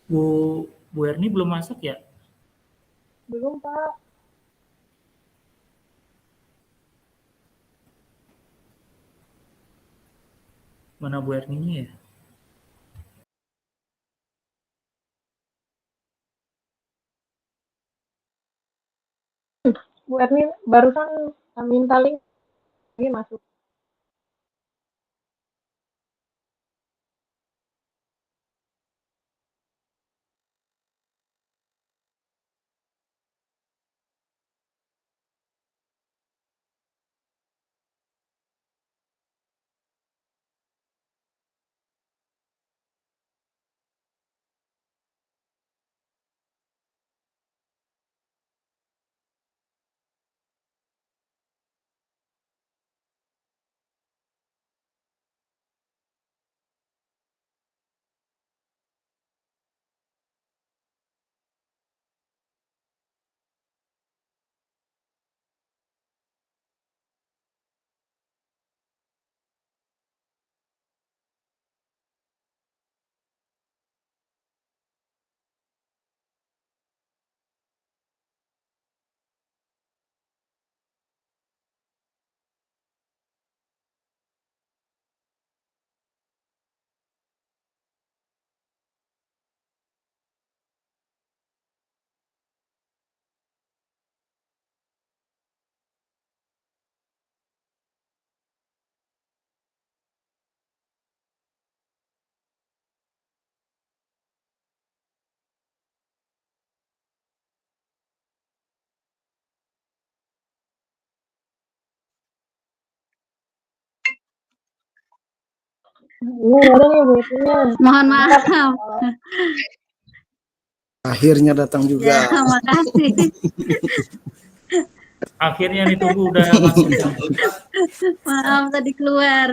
Bu Bu Erni belum masuk ya? Belum, Pak. Mana Bu Erninya ya? Bu Erni barusan minta link lagi masuk. Ini ada nih Bu Erninya. Mohon Mantap. maaf. Akhirnya datang juga. Ya, makasih. Akhirnya ditunggu udah masuk ya. Maaf tadi keluar.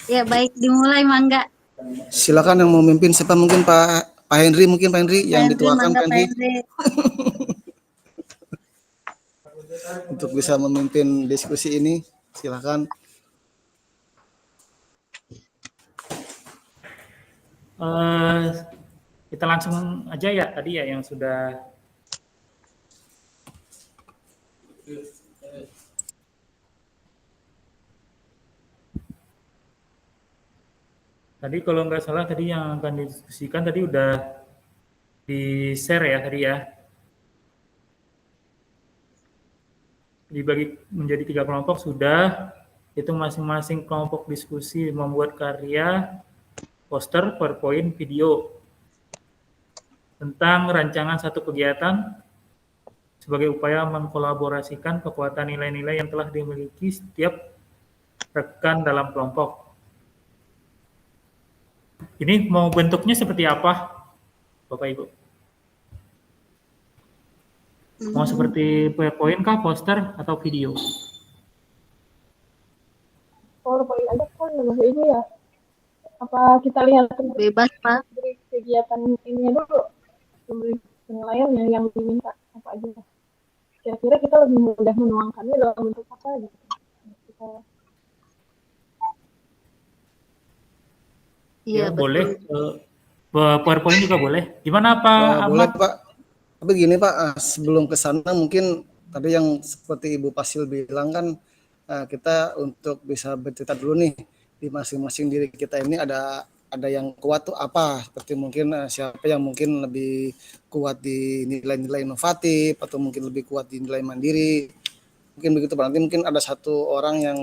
Ya, baik dimulai Mangga. Silakan yang mau memimpin siapa, mungkin Pak Henry, mungkin Pak Henry yang Henry, dituakan Mangga Pak Pak Henry Henry. untuk bisa memimpin diskusi ini. Silakan. Kita langsung aja ya tadi ya yang sudah tadi kalau nggak salah tadi yang akan didiskusikan tadi udah di-share ya tadi ya. Dibagi menjadi 3 kelompok sudah, itu masing-masing kelompok diskusi membuat karya, poster, PowerPoint, video tentang rancangan satu kegiatan sebagai upaya mengkolaborasikan kekuatan nilai-nilai yang telah dimiliki setiap rekan dalam kelompok. Ini mau bentuknya seperti apa, Bapak Ibu? Mau seperti PowerPoint kah, poster, atau video? PowerPoint aja kan ini ya. Apa kita lihat Bebas, Pak. dari kegiatan ini dulu, dari penilaiannya yang diminta apa aja. Kira-kira kita lebih mudah menuangkannya dalam bentuk apa gitu. Kita Iya, Boleh. betul. PowerPoint juga boleh. Gimana Pak Boleh Ahmad? Pak. Tapi gini Pak, sebelum ke sana mungkin tadi yang seperti Ibu Pasil bilang kan, kita untuk bisa bercerita dulu nih di masing-masing diri kita ini ada yang kuat tuh apa, seperti mungkin siapa yang mungkin lebih kuat di nilai-nilai inovatif atau mungkin lebih kuat di nilai mandiri, mungkin begitu Pak. Nanti mungkin ada satu orang yang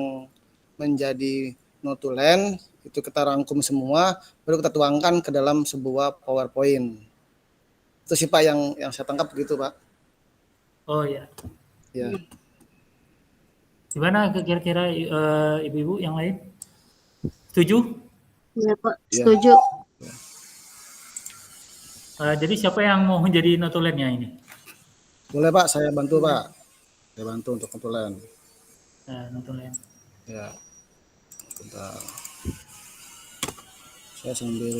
menjadi notulen, itu kita rangkum semua baru kita tuangkan ke dalam sebuah PowerPoint. Itu sih Pak yang saya tangkap begitu Pak. Oh ya. Ya. Gimana kira-kira ibu-ibu yang lain? Setuju? Iya, Pak. Ya. Setuju. Jadi siapa yang mau menjadi notulennya ini? Boleh Pak, saya bantu Pak. Saya bantu untuk notulen. Notulen. Ya. Bentar. Saya sambil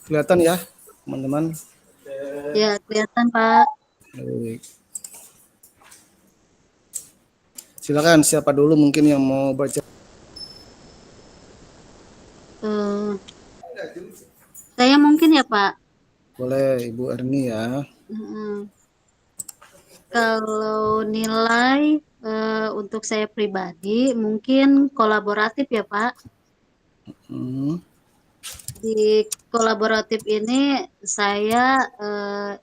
Kelihatan ya, teman-teman. Ya, kelihatan Pak. Baik. Silakan siapa dulu mungkin yang mau baca. Eh, saya mungkin ya Pak. Boleh Ibu Erni ya. Mm, Kalau nilai untuk saya pribadi mungkin kolaboratif ya Pak. Hmm. Di kolaboratif ini saya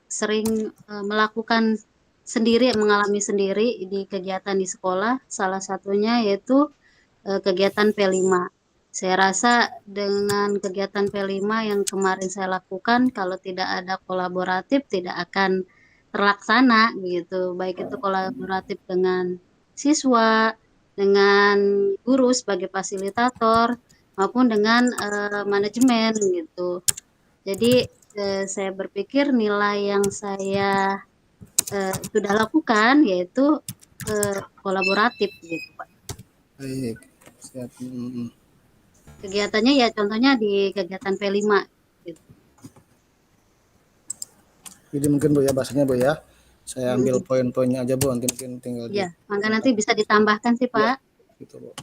sering melakukan sendiri, mengalami sendiri di kegiatan di sekolah. Salah satunya yaitu kegiatan P5. Saya rasa dengan kegiatan P5 yang kemarin saya lakukan, kalau tidak ada kolaboratif tidak akan terlaksana gitu. Baik itu kolaboratif dengan siswa, dengan guru sebagai fasilitator, maupun dengan manajemen gitu. Jadi saya berpikir nilai yang saya sudah lakukan yaitu kolaboratif gitu Pak. Baik. Siap. Kegiatannya ya contohnya di kegiatan P5 gitu. Jadi mungkin Bu ya bahasanya Bu ya. Saya ambil Mm, poin-poinnya aja Bu, nanti mungkin tinggal di Ya, maka nanti bisa ditambahkan sih ya, Pak. gitu Bu.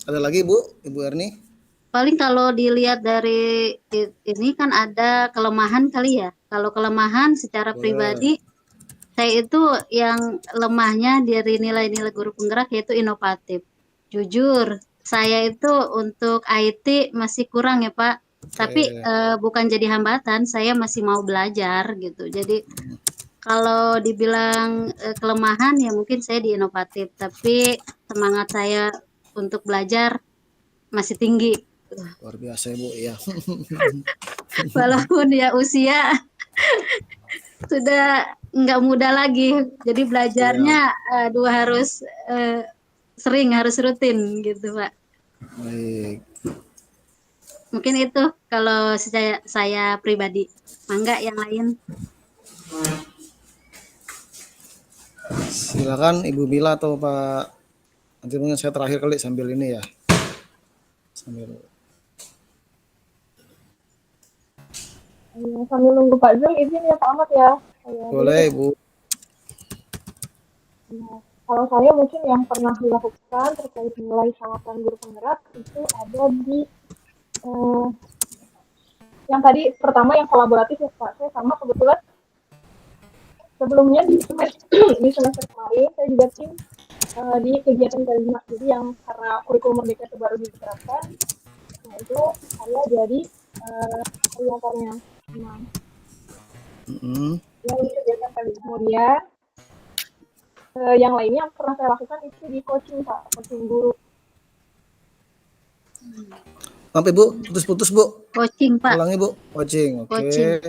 Ada lagi Bu, Ibu Erni? Paling kalau dilihat dari ini kan ada kelemahan kali ya. Kalau kelemahan secara Boleh. pribadi saya itu yang lemahnya dari nilai-nilai guru penggerak yaitu inovatif. Jujur, saya itu untuk IT masih kurang ya Pak. Tapi Oke. bukan jadi hambatan, saya masih mau belajar gitu. Jadi kalau dibilang kelemahan ya mungkin saya di inovatif, tapi semangat saya untuk belajar masih tinggi. Luar biasa ya Bu ya. Walaupun ya usia sudah nggak muda lagi, jadi belajarnya Siap. harus sering, harus rutin gitu Pak. Baik. Mungkin itu kalau saya pribadi. Mangga yang lain. Silakan Ibu Mila atau Pak. Nanti mungkin saya terakhir kali sambil ini ya. Sambil Sambil nunggu Pak Zul, izin ya Pak Ahmad ya. boleh Ibu. Kalau saya mungkin yang pernah dilakukan terkait nilai samakan guru penggerak itu ada di yang tadi pertama yang kolaboratif ya Pak. Saya sama kebetulan sebelumnya di semester kemarin saya juga tim di kegiatan kelima. Jadi yang karena kurikulum merdeka itu baru diterapkan, nah itu saya jadi koordinatornya. Nah, yang di kegiatan kelima. Kemudian yang lainnya yang pernah saya lakukan itu di coaching Pak, coaching guru. Sampai Bu, putus-putus Bu. Coaching Pak. Ulangi Bu, coaching. Oke. Coaching.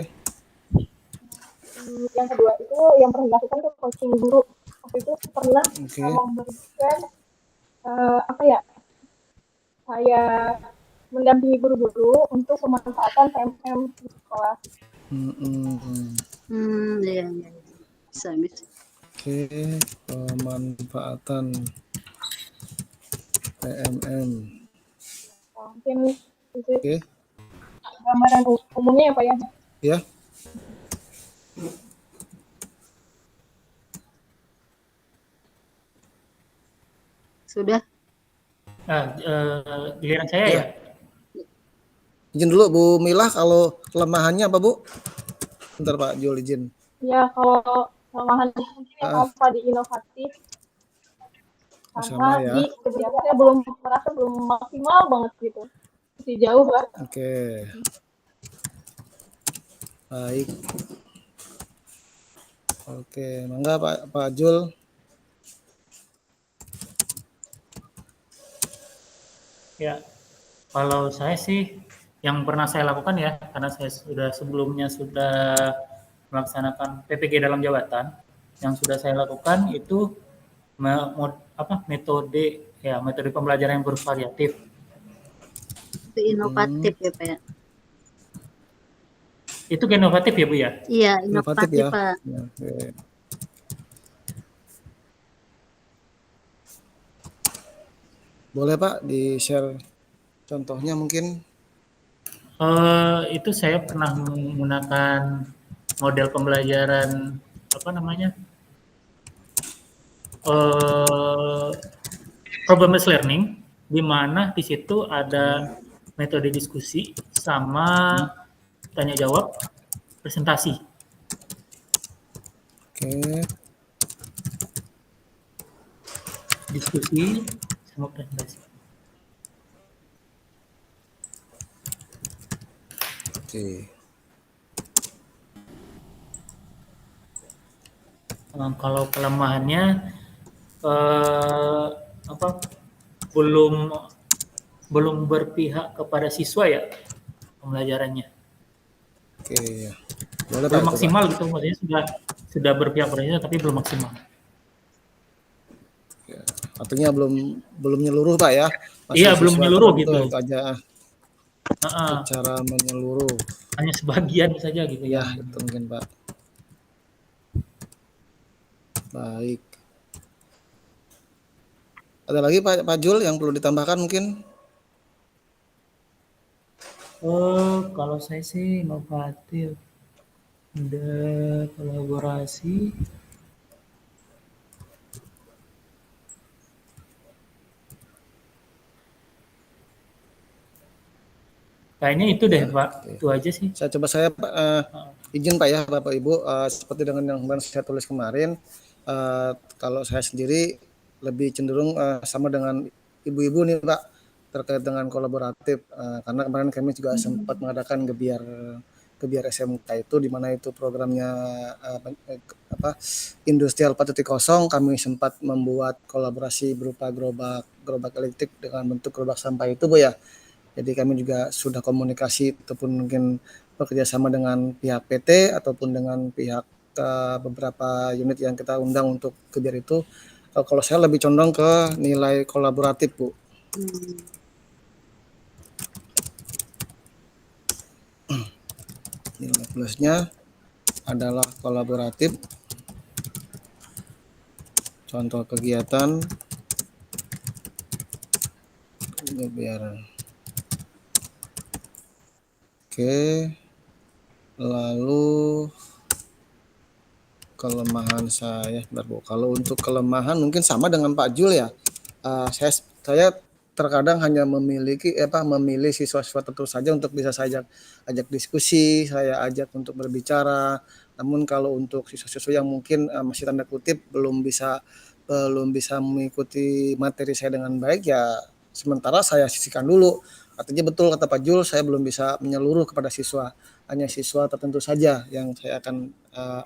Yang kedua itu yang pernah dilakukan itu coaching guru. Waktu itu pernah memberikan apa ya? Saya mendampingi guru-guru untuk pemanfaatan PMM di sekolah. Iya. Bisa. Oke, pemanfaatan PMM. Mungkin itu Oke. gambaran umumnya ya Pak ya. Ya. Sudah. Giliran saya ya. Izin dulu Bu Milah, kalau kelemahannya apa Bu? Bentar Pak Jul izin. Ya kalau kelemahan mungkin yang apa di inovatif sama ya. di kebiasaan saya belum merasa belum maksimal banget gitu, masih jauh lah. Oke. Baik. Oke, mangga Pak Jul. Ya, kalau saya sih yang pernah saya lakukan ya, karena saya sebelumnya sudah melaksanakan PPG dalam jabatan, yang sudah saya lakukan itu metode pembelajaran yang bervariatif. Itu inovatif ya Pak ya. Itu inovatif ya Bu ya? Iya, inovatif ya. Pak. Ya, oke. Boleh Pak di-share contohnya mungkin? Itu saya pernah menggunakan model pembelajaran apa namanya? eh Problem based learning, di mana di situ ada metode diskusi sama tanya jawab, presentasi. Oke. Diskusi sama presentasi. Oke. Kalau kelemahannya apa belum belum berpihak kepada siswa ya pembelajarannya. Oke ya. Boleh Pak Belum itu Pak. maksimal gitu, maksudnya sudah berpihak pada siswa tapi belum maksimal. Ya. Artinya belum menyeluruh Pak ya. Iya, Masih belum siswa menyeluruh tertentu gitu. itu aja Heeh, secara menyeluruh. hanya sebagian saja gitu Ya, yang itu mungkin Pak. Baik. Ada lagi Pak Jul yang perlu ditambahkan mungkin? kalau saya sih inovatif, ada kolaborasi. Kayaknya itu deh Ya, Pak, oke. itu aja sih. Saya Pak, izin Pak ya Bapak Ibu, seperti dengan yang kemarin saya tulis kemarin, kalau saya sendiri lebih cenderung sama dengan ibu-ibu nih Pak terkait dengan kolaboratif, karena kemarin kami juga sempat mengadakan Gebiar SMK itu di mana itu programnya apa Industrial 4.0, kami sempat membuat kolaborasi berupa gerobak elektrik dengan bentuk gerobak sampah itu Bu ya. Jadi kami juga sudah komunikasi ataupun mungkin bekerja sama dengan pihak PT ataupun dengan pihak beberapa unit yang kita undang untuk kegiatan itu. Kalau saya lebih condong ke nilai kolaboratif, Bu. Nilai plusnya adalah kolaboratif. Contoh kegiatan biar oke. Lalu kelemahan saya, Bu. Kalau untuk kelemahan mungkin sama dengan Pak Jul ya. Saya terkadang hanya memilih siswa-siswa tertentu saja untuk bisa saya ajak diskusi, saya ajak untuk berbicara. Namun kalau untuk siswa-siswa yang mungkin masih tanda kutip belum bisa mengikuti materi saya dengan baik ya sementara saya sisihkan dulu. Artinya betul kata Pak Jul, saya belum bisa menyeluruh kepada siswa, hanya siswa tertentu saja yang saya akan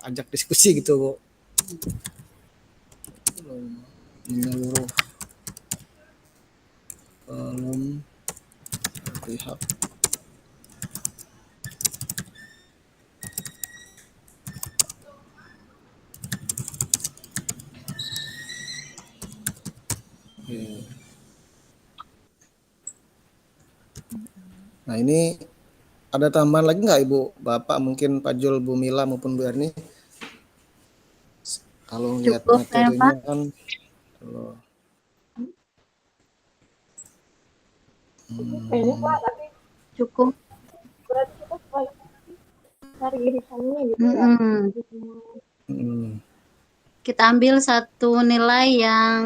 ajak diskusi gitu Bu. Menyeluruh belum berpihak. Nah ini ada tambahan lagi nggak Ibu, Bapak, mungkin Pak Jul, Bu Mila maupun Bu Erni? Kalau lihat Cukup ya, materinya Pak. kan kalau Kayaknya Pak, tapi Cukup. berarti kita sesuai cari irisannya gitu ya. Kita ambil satu nilai yang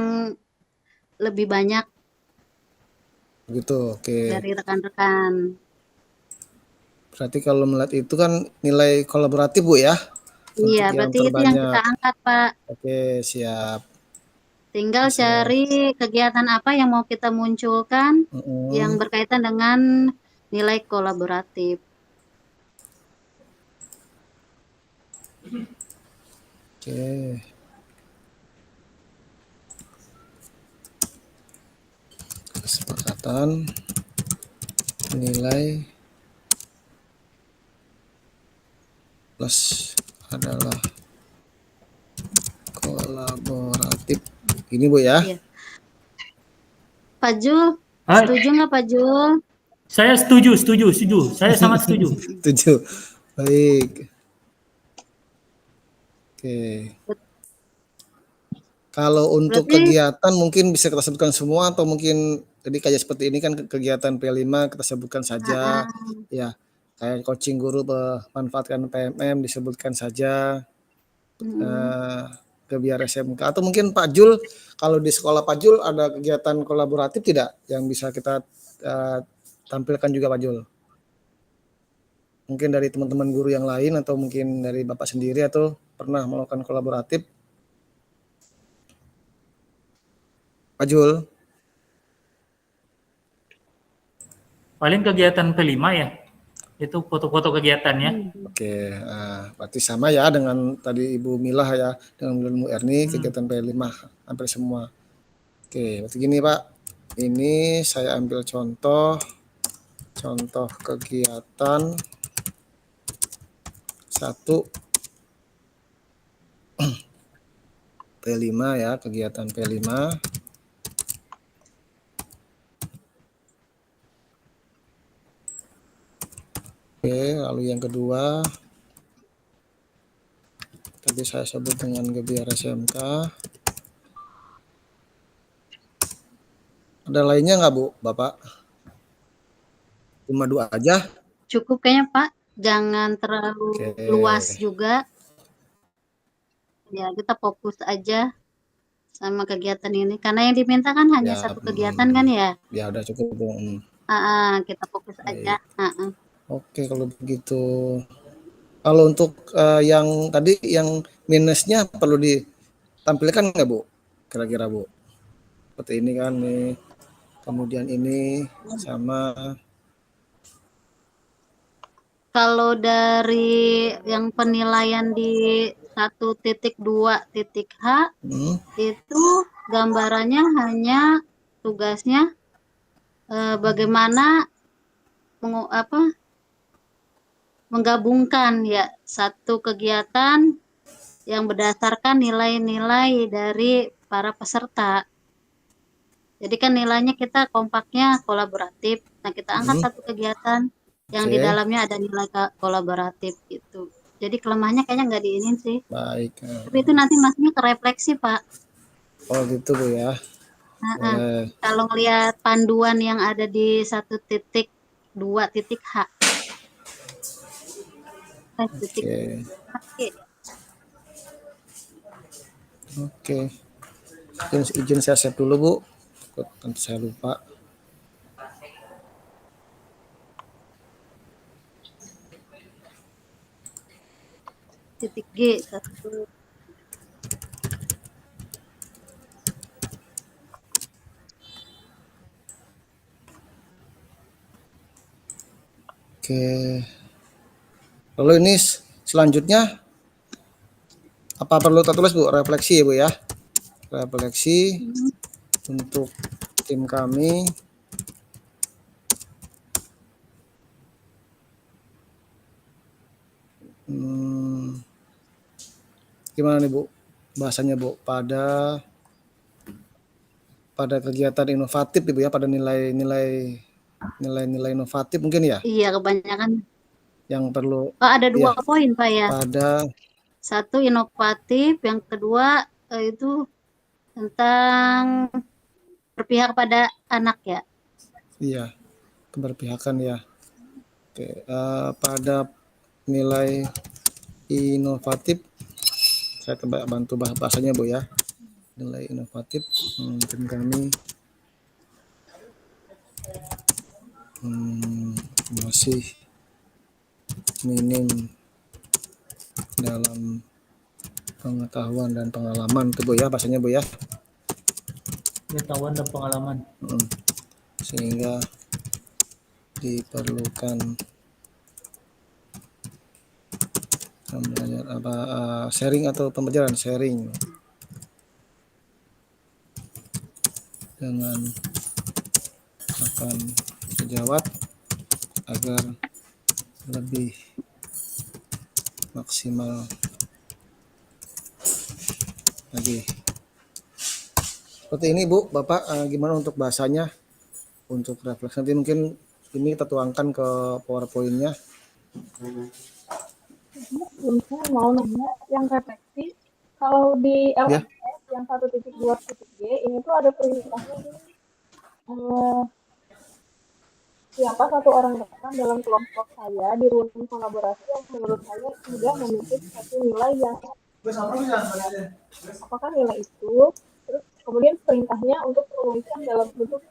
lebih banyak gitu, oke. dari rekan-rekan. Berarti kalau melihat itu kan nilai kolaboratif Bu ya? Iya, Untuk yang berarti itu yang kita terbanyak. angkat, Pak. Oke, siap. Tinggal Bisa. cari kegiatan apa yang mau kita munculkan yang berkaitan dengan nilai kolaboratif. Oke. Kesepakatan nilai plus adalah kolaboratif. Ini Bu ya. Iya. Pak Jul, Hai. setuju nggak Pak Jul? Saya setuju. Saya sangat setuju. Setuju. Baik. Oke. Kalau untuk Berarti kegiatan mungkin bisa kita sebutkan semua atau mungkin Jadi kayak seperti ini kan kegiatan P5 kita sebutkan saja, ya kayak coaching guru memanfaatkan PMM disebutkan saja, Gebiar SMK, atau mungkin Pak Jul, kalau di sekolah Pak Jul ada kegiatan kolaboratif tidak yang bisa kita tampilkan juga Pak Jul? Mungkin dari teman-teman guru yang lain atau mungkin dari Bapak sendiri atau pernah melakukan kolaboratif? Pak Jul? Paling kegiatan P5 ya, itu foto-foto kegiatannya. Oke, berarti sama ya dengan tadi Ibu Milah ya, dengan Ibu Erni, kegiatan P5 hampir semua. Oke, berarti gini Pak, ini saya ambil contoh kegiatan 1 P5 ya, kegiatan P5. Oke, lalu yang kedua tadi saya sebut dengan Gebiar SMK. Ada lainnya nggak Bu, Bapak? Cuma 2 aja? Cukup kayaknya Pak, jangan terlalu luas juga. Ya, kita fokus aja sama kegiatan ini. Karena yang diminta kan hanya Ya, 1 kegiatan kan ya? Ya udah cukup Bu. Kita fokus aja. Oke, kalau begitu. Kalau untuk yang tadi yang minusnya perlu ditampilkan nggak Bu? Kira-kira Bu? Seperti ini kan nih. Kemudian ini sama. Kalau dari yang penilaian di 1.2.h itu gambarannya hanya tugasnya bagaimana menggabungkan ya satu kegiatan yang berdasarkan nilai-nilai dari para peserta. Jadi kan nilainya kita kompaknya kolaboratif. Nah, kita angkat satu kegiatan yang di dalamnya ada nilai kolaboratif gitu. Jadi kelemahannya kayaknya nggak diinin sih. Baik. Tapi itu nanti masuknya ke refleksi, Pak. Oh gitu Bu ya. Kalau ngelihat panduan yang ada di 1.2.h. Oke. Izin saya save dulu Bu. Nanti saya lupa. Titik G 1. Oke. Lalu ini selanjutnya apa perlu kita tulis Bu? Refleksi ya Bu ya. Refleksi untuk tim kami. Gimana nih Bu bahasanya Bu, pada kegiatan inovatif Ibu ya, pada nilai inovatif mungkin ya? Iya, kebanyakan. Yang perlu. Ada 2 poin Pak ya. Pada 1 inovatif, yang kedua itu tentang berpihak pada anak ya. Iya, keberpihakan ya. Oke, pada nilai inovatif saya coba bantu bahasanya Bu ya. Nilai inovatif tim kami masih minim dalam pengetahuan dan pengalaman tuh Bu ya, bahasanya Bu ya. Pengetahuan dan pengalaman. Sehingga diperlukan sharing atau pembelajaran sharing dengan akan sejawat agar lebih maksimal lagi. Seperti ini Bu, Bapak gimana untuk bahasanya, untuk refleksi nanti mungkin ini kita tuangkan ke PowerPoint-nya. Saya mau nanya yang refleksi, kalau di LMS yang 1.2.g ini tuh ada perintahnya eh, siapa satu orang rekan dalam kelompok saya di ruang kolaborasi yang menurut saya sudah memiliki satu nilai yang apakah nilai itu, terus kemudian perintahnya untuk menuliskan dalam bentuk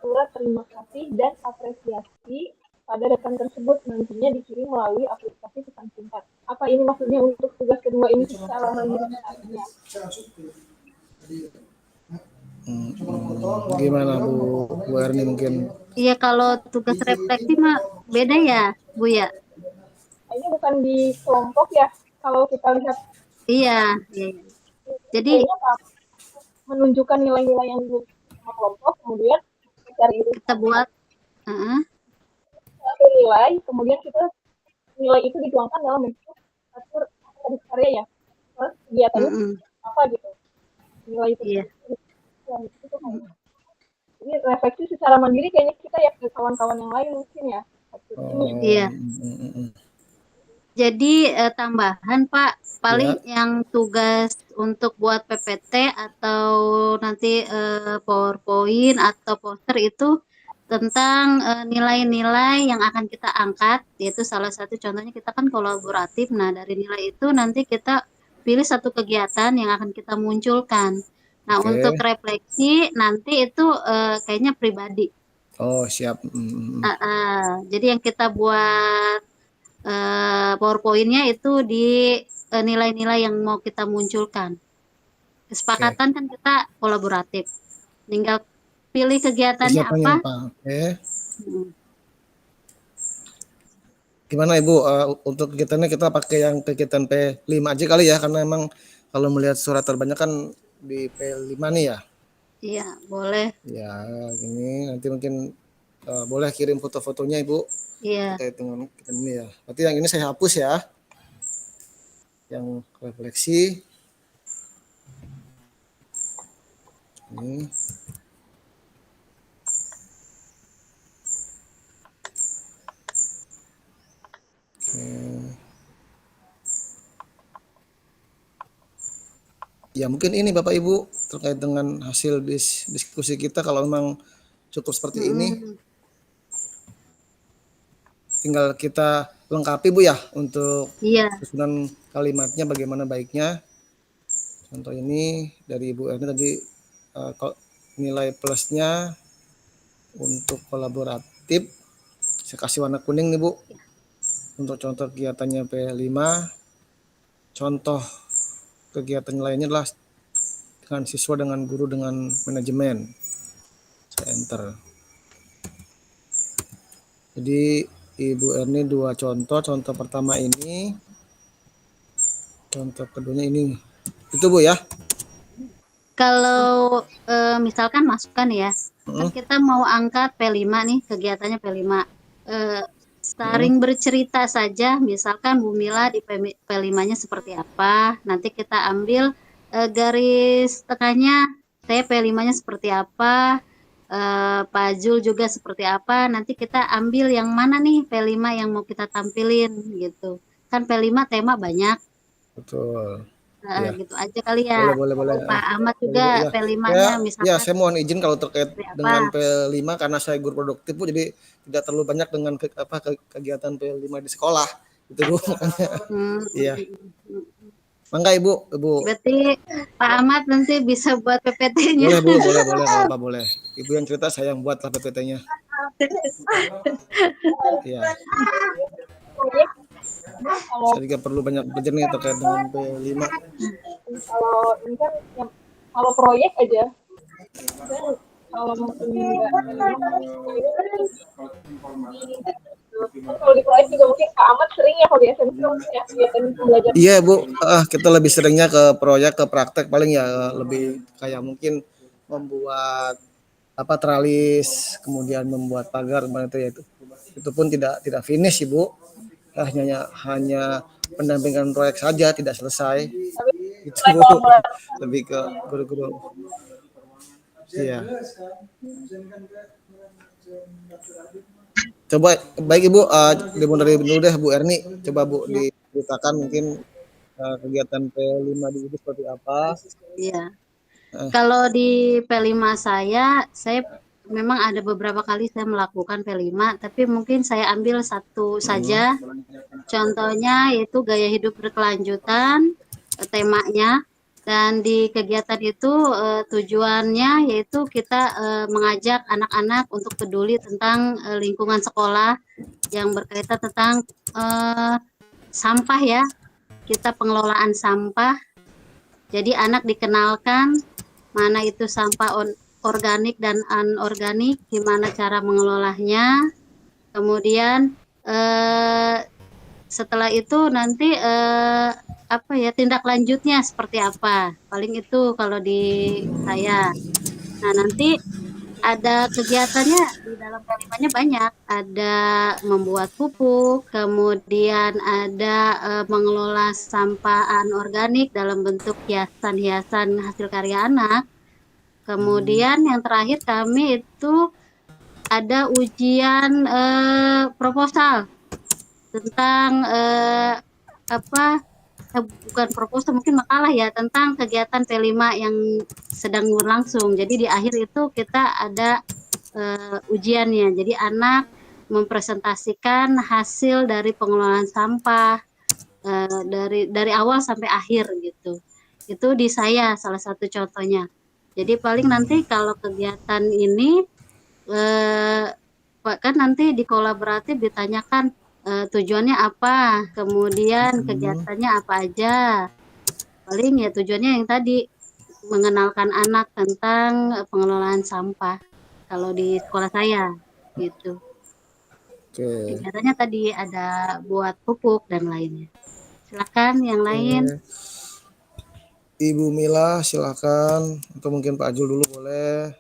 surat terima kasih dan apresiasi pada rekan tersebut, nantinya dikirim melalui aplikasi pesan singkat. Apa ini maksudnya untuk tugas kedua ini secara mandiri? Gimana Bu Erni mungkin? Iya, kalau tugas refleksi mah beda ya, Bu ya. Ini bukan di kelompok ya, kalau kita lihat Iya, iya. Jadi kayaknya menunjukkan nilai-nilai yang di kelompok, kemudian cari itu kita buat satu nilai, kemudian kita nilai itu dituangkan dalam bentuk satu karya ya, terus kegiatannya apa gitu, nilai itu. iya. Ini refleksi secara mandiri kayaknya kita ya ke kawan-kawan yang lain mungkin ya. Iya. Jadi tambahan Pak, paling yang tugas untuk buat PPT atau nanti PowerPoint atau poster itu tentang nilai-nilai yang akan kita angkat, yaitu salah satu contohnya kita kan kolaboratif. Nah, dari nilai itu nanti kita pilih satu kegiatan yang akan kita munculkan. Nah, untuk refleksi nanti itu kayaknya pribadi. Oh, siap. Jadi yang kita buat PowerPoint-nya itu di nilai-nilai yang mau kita munculkan. Kesepakatan kan kita kolaboratif. Tinggal pilih kegiatannya apa. Gimana Ibu, untuk kegiatannya kita pakai yang kegiatan P5 aja kali ya, karena emang kalau melihat surat terbanyak kan di P5 nih ya. Iya, boleh. Ya, gini nanti mungkin boleh kirim foto-fotonya Ibu. Iya. Terkait dengan kegiatan ini ya. Berarti yang ini saya hapus ya. Yang refleksi. Ini. Ya mungkin ini Bapak Ibu terkait dengan hasil diskusi kita, kalau memang cukup seperti ini tinggal kita lengkapi Bu ya untuk susunan kalimatnya bagaimana baiknya. Contoh ini dari Ibu Erni tadi nilai plusnya untuk kolaboratif saya kasih warna kuning nih Bu. Untuk contoh kegiatannya P5, contoh kegiatan lainnya adalah dengan siswa, dengan guru, dengan manajemen. Saya enter. Jadi Ibu Erni dua contoh. Contoh pertama ini, contoh keduanya ini. Itu Bu ya. Kalau misalkan masukan ya, kan kita mau angkat P5 nih, kegiatannya P5. Saring bercerita saja, misalkan Bu Mila di P5-nya seperti apa, nanti kita ambil garis tengahnya, saya P5-nya seperti apa, Pak Jul juga seperti apa, nanti kita ambil yang mana nih P5 yang mau kita tampilin gitu. Kan P5 tema banyak. Betul. Gitu aja kali ya. Boleh. Pak Ahmad juga P5-nya misalkan. Ya, saya mohon izin kalau terkait dengan P5 karena saya guru produktif Bu, jadi tidak terlalu banyak dengan kegiatan P5 di sekolah. Itu Bu makanya. Iya. Mangga Ibu. Berarti Pak Ahmad nanti bisa buat PPT-nya. Boleh. Ibu yang cerita, saya yang buatlah PPT-nya. Iya. Saya juga perlu banyak belajar nih terkait dengan P5. Kalau ini kan kalau proyek aja, kan kalau mungkin kalau di proyek juga mungkin Kak Ahmad sering ya kalau di SMP ya kegiatan belajar. Iya Bu, kita lebih seringnya ke proyek, ke praktek paling ya, lebih kayak mungkin membuat tralis, kemudian membuat pagar itu pun tidak finish Ibu. Hanya pendampingan proyek saja, tidak selesai. Itu lebih ke guru-guru. Iya. Coba baik Ibu, dimulai dulu deh Bu Erni. Coba Bu diceritakan mungkin kegiatan P5 di itu seperti apa. Iya. Kalau di P5 saya memang ada beberapa kali saya melakukan P5, tapi mungkin saya ambil satu saja. Contohnya yaitu gaya hidup berkelanjutan, temanya. Dan di kegiatan itu tujuannya yaitu kita mengajak anak-anak untuk peduli tentang lingkungan sekolah yang berkaitan tentang sampah ya. Kita pengelolaan sampah. Jadi anak dikenalkan mana itu sampah organik dan anorganik, gimana cara mengelolanya. Kemudian setelah itu nanti apa ya tindak lanjutnya seperti apa. Paling itu kalau di saya. Nah, nanti ada kegiatannya di dalam P5-nya banyak. Ada membuat pupuk, kemudian ada mengelola sampah anorganik dalam bentuk hiasan-hiasan hasil karya anak. Kemudian yang terakhir kami itu ada ujian proposal tentang apa bukan proposal mungkin makalah ya tentang kegiatan P5 yang sedang berlangsung. Jadi di akhir itu kita ada ujiannya. Jadi anak mempresentasikan hasil dari pengelolaan sampah dari awal sampai akhir gitu. Itu di saya salah satu contohnya. Jadi paling nanti kalau kegiatan ini kan nanti di kolaboratif ditanyakan tujuannya apa, kemudian kegiatannya apa aja. Paling ya tujuannya yang tadi mengenalkan anak tentang pengelolaan sampah. Kalau di sekolah saya gitu. Oke. Kegiatannya tadi ada buat pupuk dan lainnya. Silakan yang lain. Ibu Mila silakan, atau mungkin Pak Jul dulu boleh.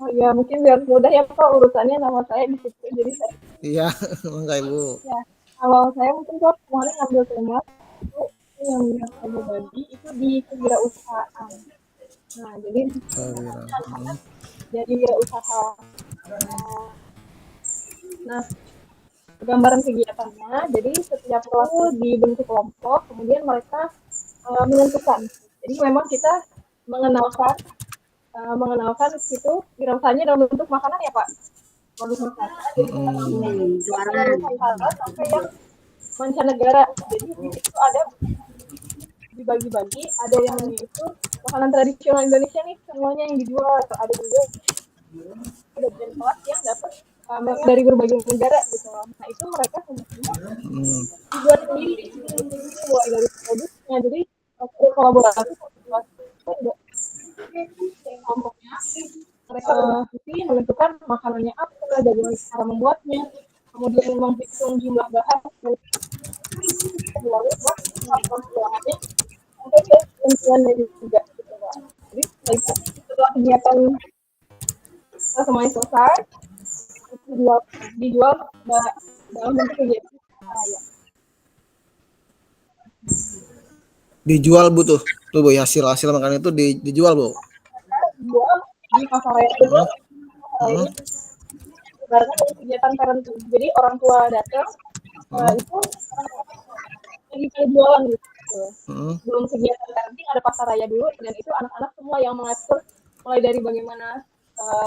Oh iya, mungkin biar mudah ya Pak urusannya nama saya di situ. Jadi saya, Iya, mangga Ibu. ya, kalau saya mungkin Pak kemarin ngambil tema itu yang saya berbagi itu di kewirausahaan. Nah, jadi anak-anak jadi wirausaha. Nah, gambaran kegiatannya, jadi setiap kelas itu dibentuk kelompok, kemudian mereka menentukan. Jadi memang kita mengenalkan itu wirausahanya dalam bentuk makanan ya Pak, produk makanan. Jadi kita Jualan. Nusantara sampai yang mancanegara. Jadi di situ ada dibagi-bagi, ada yang itu makanan tradisional Indonesia nih semuanya yang dijual, ada juga ada kelas yang dapat dari berbagai negara gitu. Nah itu mereka semua dibuat sendiri mulai dari produksinya. Jadi kolaborasi kelompoknya mereka menentukan makanannya apa, bagaimana cara membuatnya, kemudian menghitung jumlah bahan penjualannya sampai ke penjualannya juga gitu Pak. Jadi setelah kegiatan semuanya selesai dijual dalam bentuk kegiatan raya. Dijual Bu tuh Bu ya, hasil makanan itu dijual Bu. Dijual di pasar raya itu. Ibaratnya dari kegiatan parenting. Jadi orang tua datang itu lagi jualan gitu. Belum kegiatan parenting ada pasar raya dulu dan itu anak-anak semua yang mengatur mulai dari bagaimana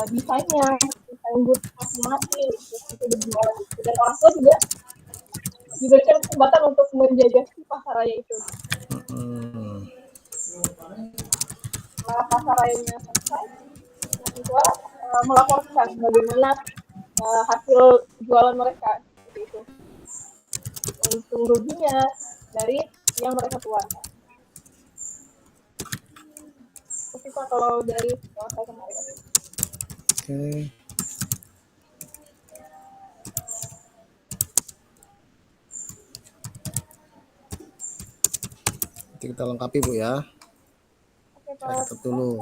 desainnya, desain booth masing-masing itu dijual gitu. Dan orang tua juga diberikan kesempatan untuk menjajaki pasar raya itu. Setelah pasar rayanya selesai, orang tua melaporkan bagaimana hasil jualan mereka seperti itu. Untung ruginya dari yang mereka keluarkan. Tapi Pak kalau dari sekolah saya kemarin. Oke. Nanti kita lengkapi Bu ya. Oke Pak. Saya catat dulu.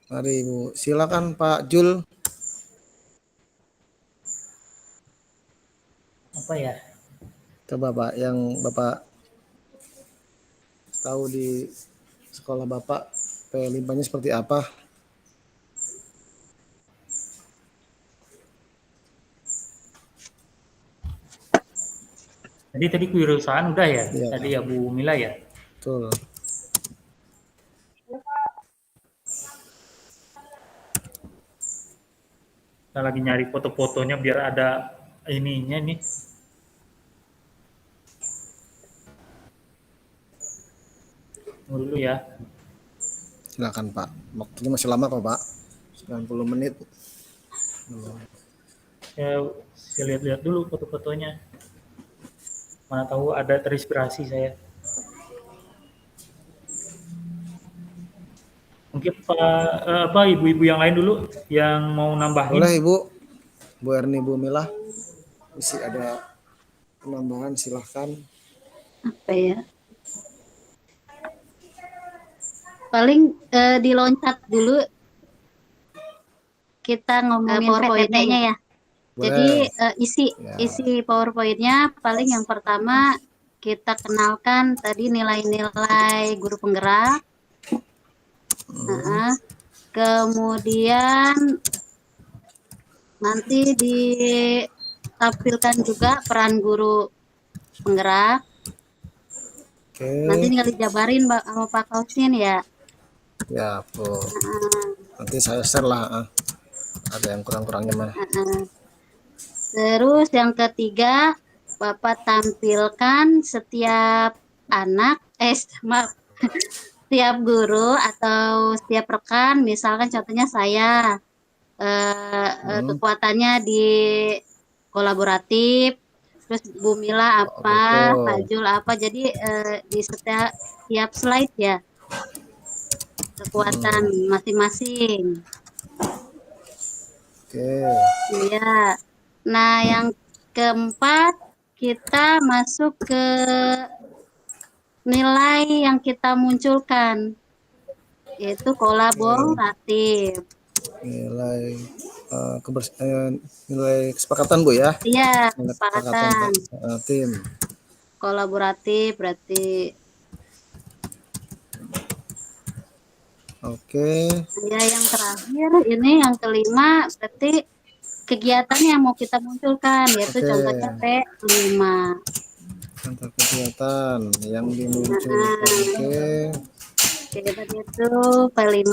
Mari Bu, silakan Pak Jul. Apa ya? Coba Pak, yang Bapak tahu di sekolah Bapak P5-nya seperti apa? Jadi tadi kewirausahaan udah ya? Iya. Tadi ya Bu Mila ya? Betul. Kita lagi nyari foto-fotonya biar ada ininya nih. Tunggu dulu ya. Silakan Pak. Waktunya masih lama kok Pak. 90 menit. Saya lihat-lihat dulu foto-fotonya. Mana tahu ada terinspirasi saya. Mungkin Pak, ibu-ibu yang lain dulu yang mau nambahin. Boleh Ibu. Bu Erni, Bu Mila. Masih ada penambahan, silahkan. Apa ya? Paling diloncat dulu kita ngomongin PPT-nya ya. Jadi isi PowerPoint-nya paling yang pertama kita kenalkan tadi nilai-nilai guru penggerak. Kemudian nanti ditampilkan juga peran guru penggerak. Nanti tinggal dijabarin sama Pak Kausin ya. Ya, Bu. Nanti saya share lah. Ada yang kurang-kurangnya mana. Terus yang ketiga, Bapak tampilkan setiap anak, setiap guru atau setiap rekan, misalkan contohnya saya, kekuatannya di kolaboratif, terus Bu Mila apa, Pak Jul apa, jadi di setiap slide ya, kekuatan masing-masing. Iya. Nah, yang keempat kita masuk ke nilai yang kita munculkan, yaitu kolaboratif. Nilai nilai kesepakatan Bu ya? Iya, Nilai kesepakatan. Tim. Kolaboratif berarti. Oke. Ya, yang terakhir ini yang kelima berarti kegiatan yang mau kita munculkan, yaitu contohnya P5. Contoh kegiatan yang dimunculkan. Kegiatan itu P5.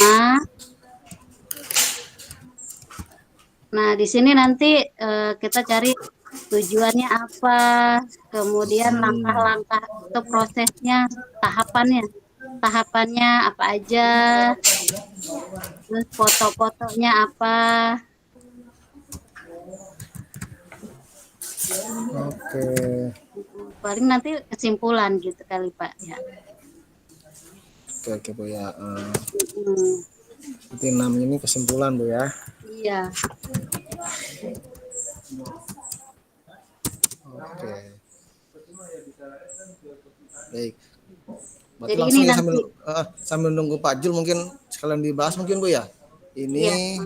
Nah, di sini nanti kita cari tujuannya apa, kemudian langkah-langkah atau prosesnya, tahapannya apa aja, terus foto-fotonya apa. Oke. Paling nanti kesimpulan gitu kali Pak ya. Oke Bu ya. Berarti 6 ini kesimpulan Bu ya. Iya. Oke. Baik. Berarti Jadi langsung ini ya nanti, sambil nunggu Pak Jul mungkin sekalian dibahas mungkin Bu ya. Ini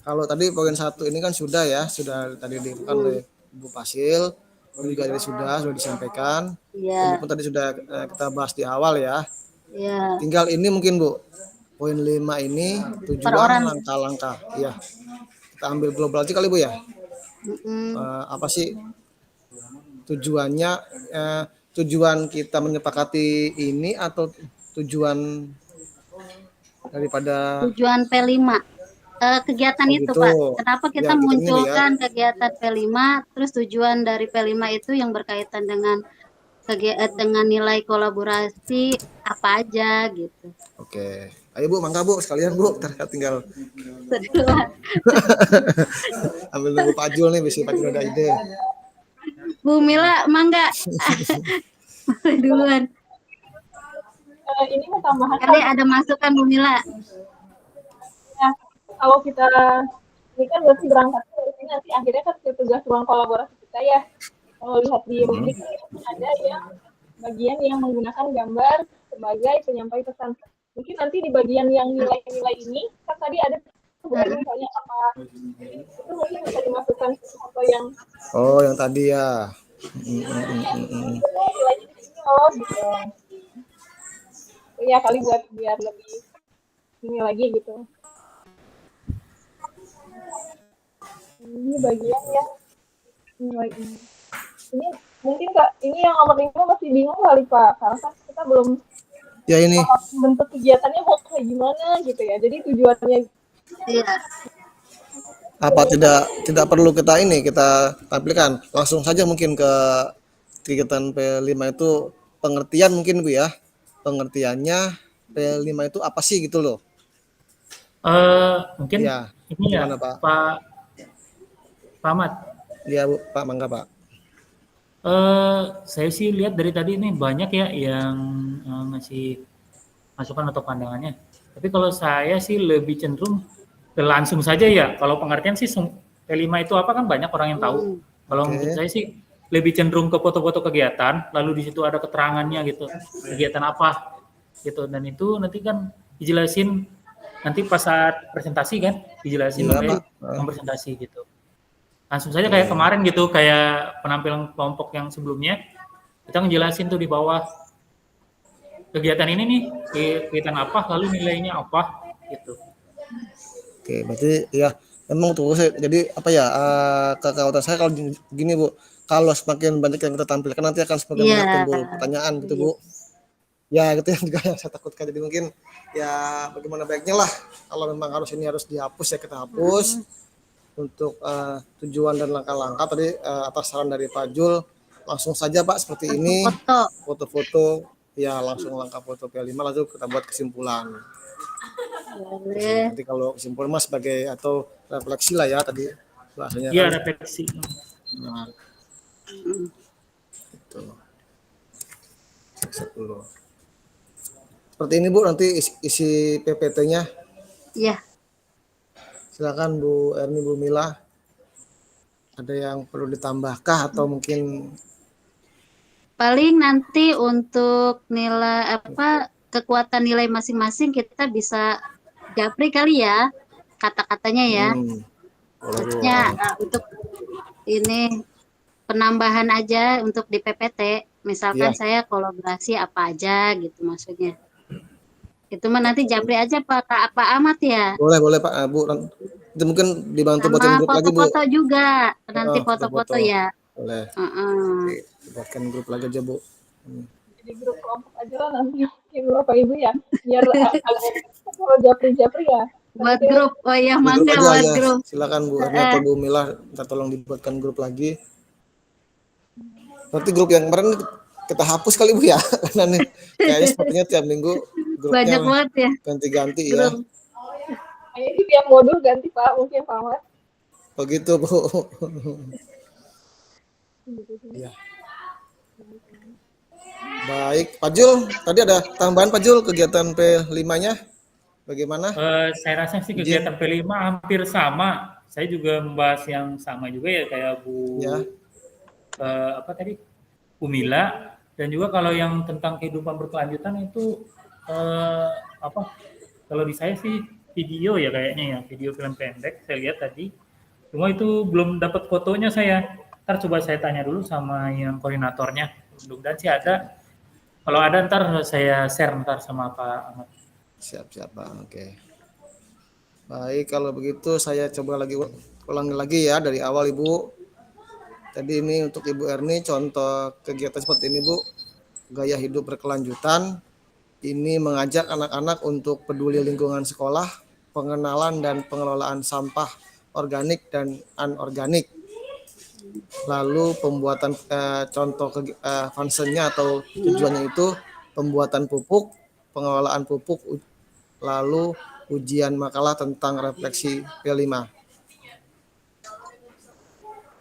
kalau tadi poin 1 ini kan sudah ya, sudah tadi dilakukan oleh Bu Pasil, juga tadi sudah disampaikan. Ini pun tadi sudah kita bahas di awal ya. Iya. Tinggal ini mungkin Bu, poin 5 ini tujuan langkah-langkah. Ya, kita ambil global aja kali Bu ya. Apa sih tujuannya? Tujuan kita menyepakati ini atau tujuan daripada tujuan P5 kegiatan itu gitu. Pak, kenapa kita Ya, munculkan kegiatan P5, terus tujuan dari P5 itu yang berkaitan dengan dengan nilai kolaborasi apa aja gitu. Oke, ayo Bu, mangga Bu, sekalian Bu, tinggal ambil nunggu Pak Jul nih, bisa Pak Jul ada ide. Bu Mila, mangga duluan. Ini tambahan. Kali ada masukan Bu Mila. Ya, kalau kita ini kan berarti berangkat dari sini nanti akhirnya kan ke tugas ruang kolaborasi kita ya. Kalau lihat di rubrik ada yang bagian yang menggunakan gambar sebagai penyampai pesan. Mungkin nanti di bagian yang nilai-nilai ini kan tadi ada misalnya apa itu mungkin bisa dimasukkan foto yang yang tadi ya. Nilainya di sini gitu. Ya kali buat biar lebih ini lagi gitu. Ini bagian yang nilai ini. Ini mungkin Kak, ini yang nomor 5 masih bingung kali Pak, karena kan kita belum ya ini bentuk kegiatannya mau kayak gimana gitu ya. Jadi tujuannya Apa tidak perlu kita tampilkan langsung saja mungkin ke kegiatan P5 itu pengertian mungkin Bu ya. Pengertiannya P5 itu apa sih gitu loh. Mungkin Ya, ini ya gimana Pak? Pak Ahmad. Ya Bu, Pak Mangga Pak. Saya sih lihat dari tadi ini banyak ya yang ngasih masukan atau pandangannya. Tapi kalau saya sih lebih cenderung langsung saja ya. Kalau pengertian sih P5 itu apa kan banyak orang yang tahu. Kalau menurut Oke. saya sih lebih cenderung ke foto-foto kegiatan, lalu di situ ada keterangannya gitu, kegiatan apa gitu. Dan itu nanti kan dijelasin nanti pas saat presentasi kan, dijelasin Iya oleh Pak. yang presentasi gitu. Langsung saja kayak Oke. kemarin gitu, kayak penampilan kelompok yang sebelumnya, kita ngejelasin tuh di bawah kegiatan ini nih, kegiatan apa, lalu nilainya apa gitu. Oke, berarti ya memang tuh jadi apa ya kekhawatiran saya kalau gini Bu, kalau semakin banyak yang kita tampilkan nanti akan semakin Iya, banyak timbul pertanyaan gitu Bu. iya. Ya gitu yang juga yang saya takutkan jadi mungkin ya bagaimana baiknya lah kalau memang harus dihapus ya kita hapus Mm-mm. untuk tujuan dan langkah-langkah tadi atas saran dari Pak Jul langsung saja Pak seperti Langsung ini foto. foto-foto ya langsung langkah foto P5 lalu kita buat kesimpulan. Itu sih. Boleh. Nanti kalau kesimpulan mas sebagai atau refleksi lah ya tadi bahasanya Iya kan. refleksi. Nah, Mm. itu. Set dulu. Seperti ini Bu nanti isi PPT-nya. Iya. Silakan Bu Erni, Bu Mila. Ada yang perlu ditambahkah atau mungkin Paling nanti untuk nilai apa kekuatan nilai masing-masing kita bisa japri kali ya kata-katanya ya. boleh Bu. Maksudnya untuk ini penambahan aja untuk di PPT. Iya, Misalkan saya kolaborasi apa aja gitu maksudnya. Itu mah nanti japri aja Pak Ahmad ya. boleh Pak Bu. Itu mungkin dibantu Sama buatin grup lagi Bu. foto-foto juga. Nanti Foto-foto. foto-foto ya. Boleh. Heeh. Oke, buatkan grup lagi aja Bu. Di grup kelompok aja lah nanti mungkin Bapak Ibu ya, biar agak kalau japri-japri ya. Buat Nanti grup. Oh ya, Di grup mangga aja buat ya. grup. Silakan Bu Erni Heeh. atau Bu Mila, minta tolong dibuatkan grup lagi. Berarti grup yang kemarin kita hapus kali Bu ya, karena nih kayaknya sepertinya tiap minggu grupnya Banyak banget ya ganti-ganti ya. grup. kayaknya tiap modul ganti Pak, mungkin Pak Ahmad. Begitu Bu. Ya. Baik, Pak Jul, tadi ada tambahan Pak Jul kegiatan P5-nya bagaimana? Saya rasa sih Izin? kegiatan P5 hampir sama. Saya juga membahas yang sama juga ya kayak Bu Ya. apa tadi Umila dan juga kalau yang tentang kehidupan berkelanjutan itu apa kalau di saya sih video ya kayaknya ya video film pendek saya lihat tadi cuma itu belum dapat fotonya saya ntar coba saya tanya dulu sama yang koordinatornya mudah-mudahan sih ada kalau ada ntar saya share ntar sama Pak Ahmad. Siap-siap Pak. Oke. Baik, kalau begitu saya coba ulangi lagi ya dari awal Ibu. Tadi ini untuk Ibu Erni contoh kegiatan seperti ini Bu. Gaya hidup berkelanjutan. Ini mengajak anak-anak untuk peduli lingkungan sekolah, pengenalan dan pengelolaan sampah organik dan anorganik. Lalu pembuatan contoh function-nya atau tujuannya itu pembuatan pupuk, pengelolaan pupuk, lalu ujian makalah tentang refleksi P5.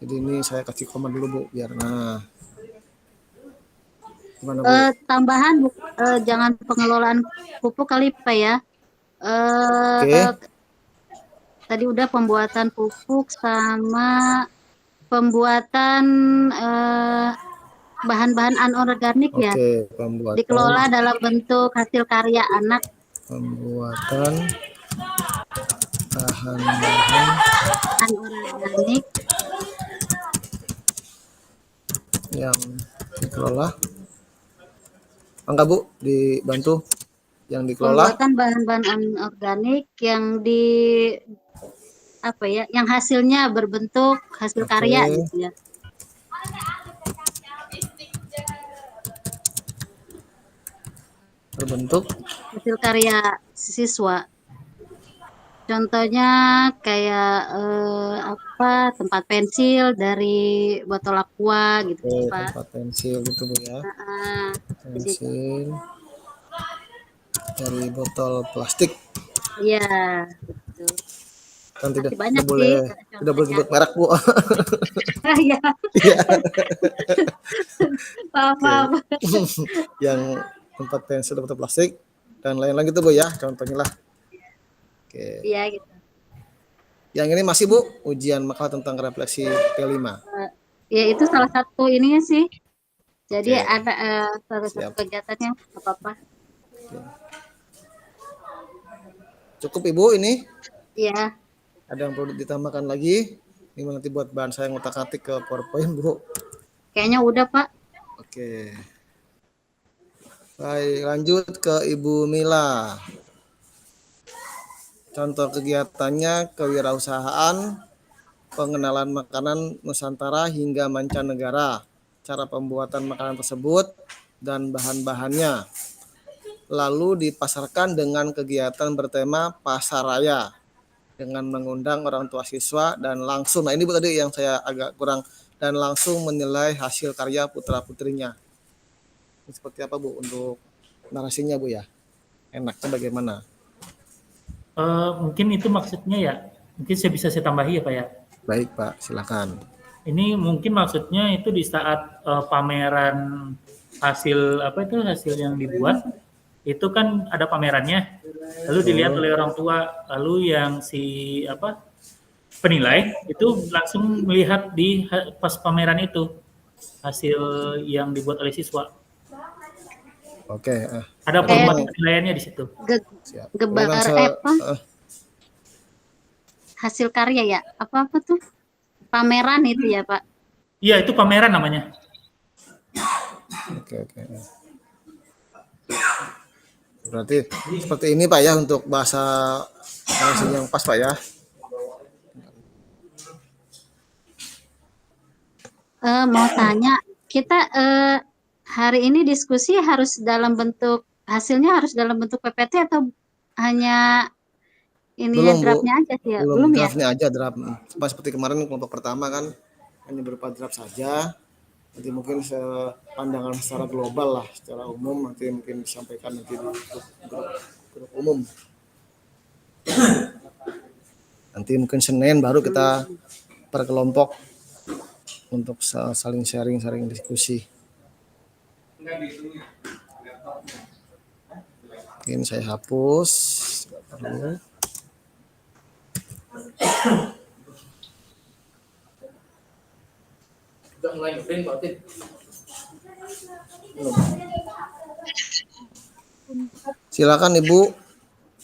Jadi ini saya kasih komen dulu Bu biar gimana Bu? Tambahan jangan pengelolaan pupuk kali Pak ya. Oke. Tadi udah pembuatan pupuk sama pembuatan bahan-bahan anorganik ya. Oke, pembuatan Dikelola dalam bentuk hasil karya anak. bahan-bahan Anorganik yang dikelola. Enggak Bu, dibantu yang dikelola. pembuatan bahan-bahan anorganik yang yang hasilnya berbentuk hasil karya gitu ya. Berbentuk Hasil karya siswa. Contohnya kayak apa tempat pensil dari botol aqua gitu Oke, Pak. tempat pensil gitu Bu ya. Ah, di situ. Pensil dari botol plastik. Iya, betul. Kan tidak Masih banyak sih tidak boleh contohnya. sebut merek Bu. Iya, Iya. maaf, Oke. maaf. Yang tempat pensil botol plastik dan lain-lain gitu Bu ya. Contohnya lah. Oke. Iya gitu. Yang ini masih Bu ujian makalah tentang refleksi P5. Ya itu salah satu ininya sih. Jadi Oke, ada salah satu siap. kegiatannya nggak apa-apa. Cukup Ibu ini? Iya, Ada yang perlu ditambahkan lagi? Ini nanti buat bahan saya ngotak-atik ke PowerPoint Bu. kayaknya udah Pak. Oke. Baik, lanjut ke Ibu Mila. Contoh kegiatannya kewirausahaan, pengenalan makanan Nusantara hingga mancanegara, cara pembuatan makanan tersebut, dan bahan-bahannya. Lalu dipasarkan dengan kegiatan bertema pasar raya dengan mengundang orang tua siswa dan langsung, nah ini Bu tadi yang saya agak kurang, dan langsung menilai hasil karya putra-putrinya. Ini seperti apa Bu untuk narasinya Bu ya? Enaknya bagaimana? Mungkin itu maksudnya ya, mungkin saya tambahi ya Pak ya. Baik Pak, silakan. Ini mungkin maksudnya itu di saat pameran hasil apa itu hasil yang dibuat itu kan ada pamerannya, lalu dilihat oleh orang tua, lalu yang si apa penilai itu langsung melihat di pas pameran itu hasil yang dibuat oleh siswa. Oke, Ada Kayak format penilaiannya di situ. siap. gebar Wewenang apa hasil karya ya? Apa tuh? Pameran itu ya Pak. Iya, itu pameran namanya. oke. Berarti seperti ini Pak ya untuk bahasa yang pas Pak ya. Mau tanya, kita hari ini diskusi harus dalam bentuk hasilnya harus dalam bentuk PPT atau hanya ininya Belum Bu, draftnya aja sih ya? belum Belum ya? draftnya aja draft. Pas seperti kemarin kelompok pertama kan hanya berupa draft saja. Nanti mungkin pandangan secara global lah, secara umum nanti mungkin disampaikan nanti di grup umum. Nanti mungkin Senin baru kita per kelompok untuk saling sharing diskusi. Mungkin saya hapus. Perlu. Silakan Ibu,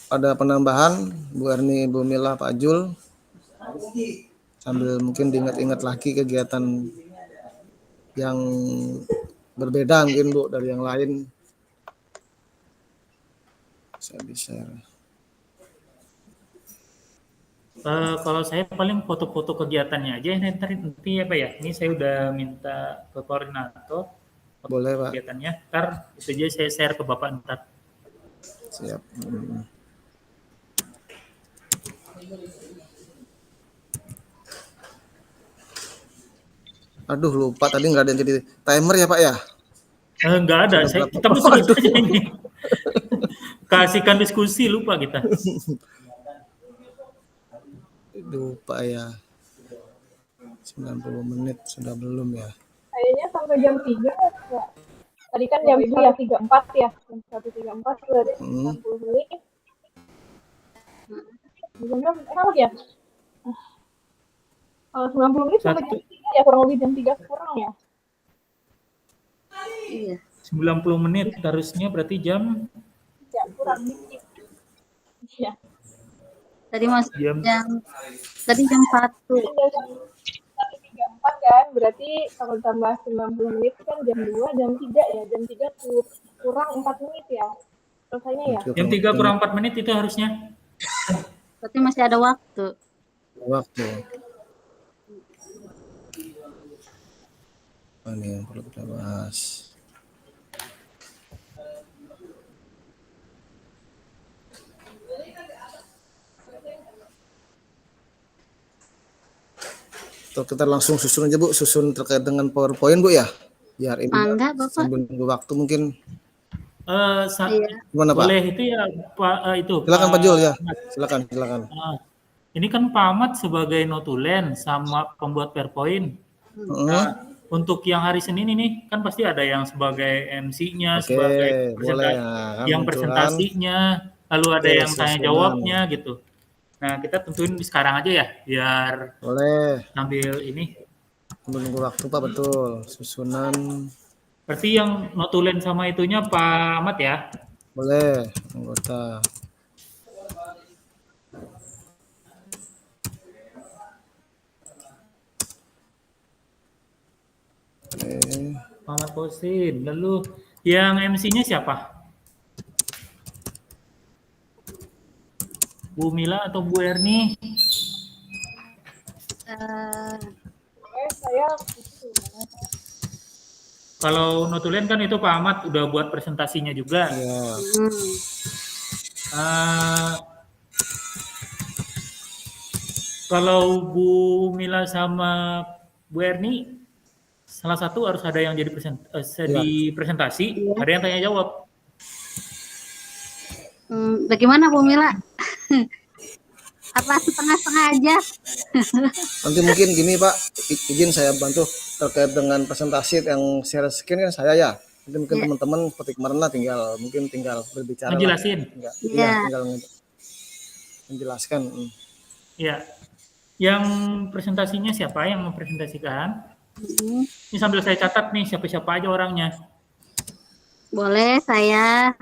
ada penambahan Bu Erni, Bu Mila, Pak Jul, sambil mungkin diingat-ingat lagi kegiatan yang berbeda mungkin Bu dari yang lain. Saya bisa. Kalau saya paling foto-foto kegiatannya aja nanti apa ya. Ini saya udah minta ke koordinator foto Boleh Pak. kegiatannya. Ntar itu aja saya share ke Bapak ntar. Siap. Aduh lupa tadi nggak ada yang jadi timer ya Pak ya? Nggak ada, kita bersulit saja ini. Kasihkan diskusi, lupa kita. Lupa ya. 90 menit sudah belum ya? Kayaknya sampai jam 3 ya. Tadi kan jam 1.34 ya. Jam 1.34 sudah 90 menit. Jam enak ya? Kalau 90 menit sampai jam 3 ya, kurang lebih jam 3 kurang ya. Iya. 90 menit harusnya berarti jam Ya, kurang dikit. Iya. Tadi mas Jam. tadi jam 1. 1.34 kan, berarti kalau tambah 90 menit kan jam 2, jam 3 ya. Jam 3 kurang 4 menit ya. Selesainya ya. Jam 3 kurang 4 menit itu harusnya. Berarti masih ada waktu. Ini yang perlu kita bahas. Atau kita langsung susun aja Bu, susun terkait dengan PowerPoint Bu ya, biar ini Mangga Bapak. sambil nunggu waktu mungkin. Iya. Gimana Pak? Boleh itu ya Pak, itu Silakan Pak Jul ya, Ahmad. silakan. Ini kan Pak Ahmad sebagai notulen sama pembuat PowerPoint. Nah, untuk yang hari Senin ini kan pasti ada yang sebagai MC-nya, Oke, sebagai boleh. Nah, kan yang itu kan. presentasinya, lalu ada Oke, yang tanya susunan. jawabnya gitu. Nah, kita tentuin sekarang aja ya, biar Boleh. sambil ini. Menunggu waktu Pak, betul. Susunan. Berarti yang notulen sama itunya Pak Ahmad ya? Boleh, anggota. Oke. Pak Ahmad Kosin. Lalu yang MC-nya siapa? Bu Mila atau Bu Erni? Saya Kalau notulen kan itu Pak Ahmad udah buat presentasinya juga. Ya. Kalau Bu Mila sama Bu Erni, salah satu harus ada yang jadi di presentasi, ada yang tanya jawab. Bagaimana Bu Mila? Apa setengah-setengah aja? Nanti mungkin gini Pak, izin saya bantu terkait dengan presentasi yang share screen kan saya ya. Nanti mungkin teman-teman seperti kemarin lah tinggal berbicara. Ngejelasin. Iya, tinggal menjelaskan. Iya. Yang presentasinya siapa yang mempresentasikan? Ini sambil saya catat nih siapa-siapa aja orangnya. Boleh saya.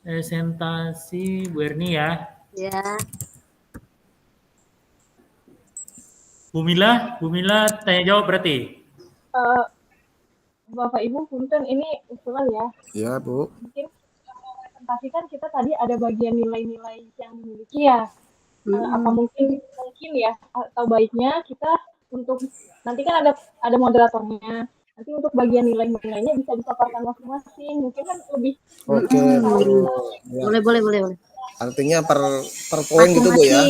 Presentasi Bu Erni ya. Ya. Bu Mila tanya jawab berarti. Bapak Ibu punten ini usulan ya. Iya Bu. Mungkin presentasi kan kita tadi ada bagian nilai-nilai yang dimiliki ya. Apa mungkin ya atau baiknya kita untuk nanti kan ada moderatornya. Nanti untuk bagian nilai-nilainya bisa dipaparkan masing-masing. Mungkin kan lebih. Oke. Ya. Boleh. Artinya per poin gitu Bu ya?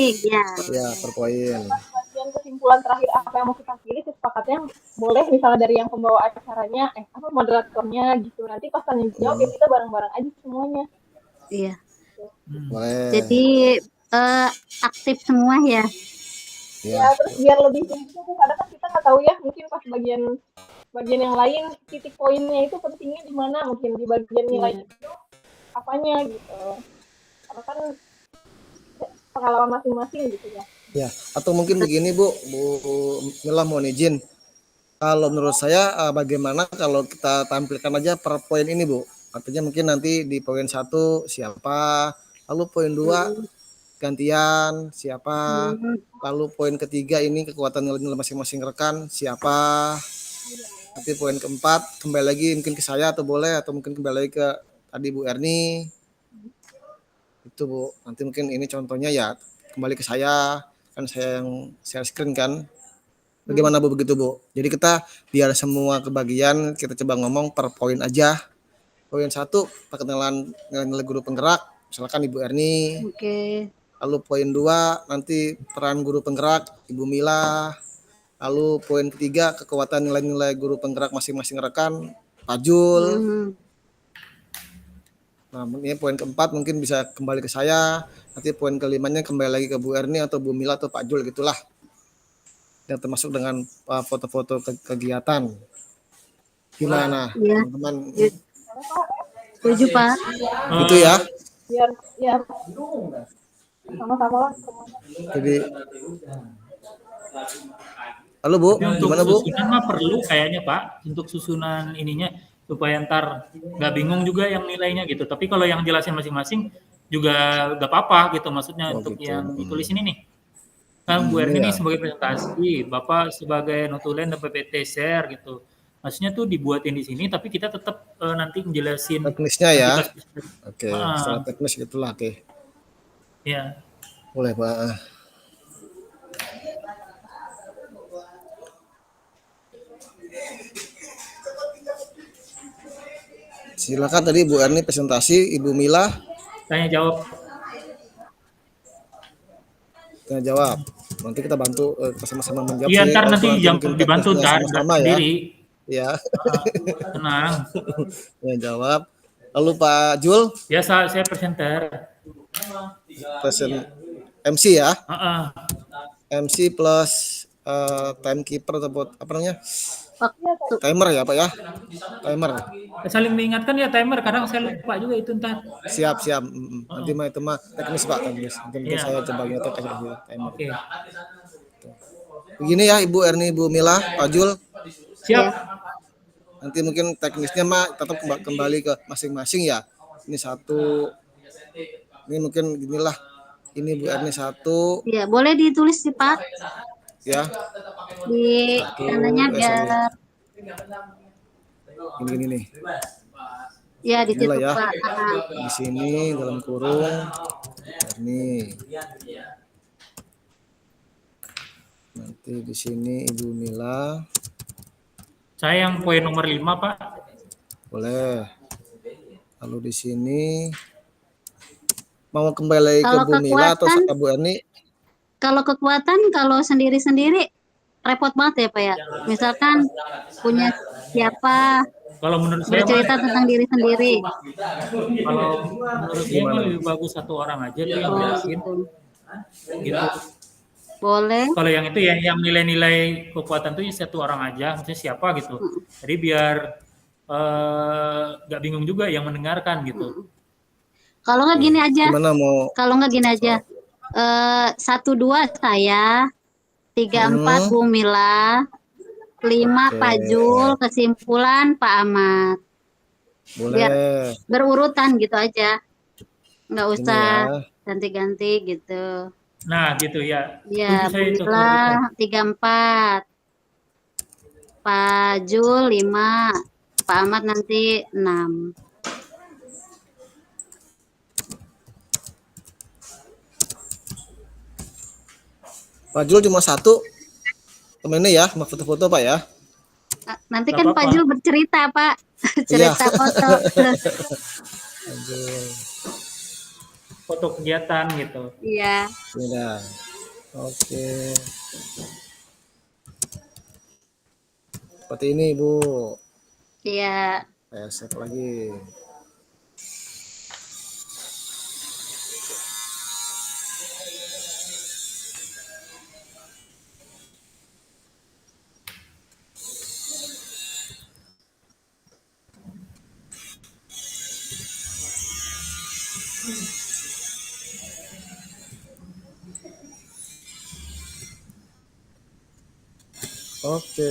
Ya, per poin. Bagian kesimpulan terakhir apa yang mau kita pilih, kesepakatnya boleh misalnya dari yang pembawa acaranya, moderatornya gitu. Nanti pas tanya jawab ya kita bareng-bareng aja semuanya. Iya. Boleh. Jadi aktif semua ya. Ya, terus biar lebih simpel, kadang kan kita nggak tahu ya, mungkin pas bagian yang lain titik poinnya itu pentingnya di mana, mungkin di bagian nilai itu apanya gitu. Karena kan pengalaman masing-masing gitu ya. Ya, atau mungkin begini Bu Mila mohon izin. Kalau menurut saya bagaimana kalau kita tampilkan aja per poin ini Bu. Artinya mungkin nanti di poin 1 siapa, lalu poin 2 gantian siapa, lalu poin ketiga ini kekuatan nilai masing-masing rekan siapa, nanti poin keempat kembali lagi mungkin ke saya atau boleh atau mungkin kembali lagi ke tadi Bu Erni itu Bu. Nanti mungkin ini contohnya ya kembali ke saya, kan saya yang share screen kan. Bagaimana Bu begitu Bu? Jadi kita biar semua kebagian kita coba ngomong per poin aja. Poin 1 perkenalan nilai guru penggerak, misalkan Ibu Erni. Oke. Lalu poin 2 nanti peran guru penggerak Ibu Mila. Lalu poin ketiga kekuatan nilai-nilai guru penggerak masing-masing rekan Pak Jul. Nah, ini poin keempat mungkin bisa kembali ke saya. Nanti poin kelimanya kembali lagi ke Bu Erni atau Bu Mila atau Pak Jul gitulah. Yang termasuk dengan foto-foto kegiatan. Gimana teman-teman? Setuju Pak. Gitu ya? Biar sama-sama lah. Jadi halo Bu, gimana Bu? Susunan mah perlu kayaknya Pak, untuk susunan ininya supaya ntar nggak bingung juga yang nilainya gitu. Tapi kalau yang jelasin masing-masing juga nggak apa-apa gitu, maksudnya untuk gitu. yang ditulis ini nih. Kan Bu Erni nih sebagai presentasi, Bapak sebagai notulen dan PPT share gitu. Maksudnya tuh dibuatin di sini, tapi kita tetap nanti menjelasin teknisnya ya. Oke, secara teknis gitulah. Oke. Ya. Boleh Pak. Silakan tadi Bu Erni presentasi, Ibu Mila Tanya jawab. tanya jawab. Nanti kita bantu kita sama-sama menjawab Iya, sih. ntar nanti Kalau jam mungkin dibantu teknisnya ntar, nggak sama-sama ya. sendiri. Ya, Tenang. tanya jawab. Lalu Pak Jul, Biasa saya presenter. present MC ya. Heeh. MC plus timekeeper atau apa namanya? Waktu. Timer ya, Pak ya. Timer. Saling mengingatkan ya timer, kadang saya lupa juga itu ntar. Siap, siap. Nanti mah itu mah teknis Pak, teknis. Nanti mungkin Iya. saya coba ngetek aja dulu timer. Oke. Begini ya Ibu Erni, Ibu Mila, Pak Jul. Siap. Nanti mungkin teknisnya mah tetap kembali ke masing-masing ya. Ini satu. Ini mungkin ginilah. Ini Bu Erni satu Ya, boleh ditulis sih Pak ya. di Satu, kanannya biar Ini nih. ya di situ Inilah ya. Pak. Di sini dalam kurung ini. Nanti di sini Ibu Mila. Saya yang poin nomor 5, Pak. Boleh. Lalu di sini mau kembali ke Kalau Bu Mila atau kekuatan- ke Bu Erni? Kalau kekuatan kalau sendiri-sendiri repot banget ya Pak ya. Misalkan punya siapa Kalau menurut saya bercerita tentang diri sendiri. kalau menurut saya mah lebih bagus satu orang aja tuh yang jelasin gitu. Boleh. Kalau yang itu ya yang nilai-nilai kekuatan tuh satu orang aja, maksudnya siapa gitu. Jadi biar nggak bingung juga yang mendengarkan gitu. Kalau nggak gini aja. Gimana mau? Kalau nggak gini aja. 1-2 saya, 3-4 Bu Mila, 5 Oke. Pak Jul, kesimpulan Pak Ahmad. Boleh. Berurutan gitu aja. Nggak Ini usah ya. ganti-ganti gitu. Nah, gitu ya. Ya, Setuju Bu saya itu. Mila 3-4. Pak Jul 5, Pak Ahmad nanti 6. Pak Jul cuma satu. Temennya ya, sama foto-foto Pak ya. Nanti Nggak kan apa-apa. Pak Jul bercerita Pak. Cerita foto. Aduh. Foto kegiatan gitu. Iya. Sudah. Oke. Seperti ini Bu. Iya. Saya save lagi. Oke.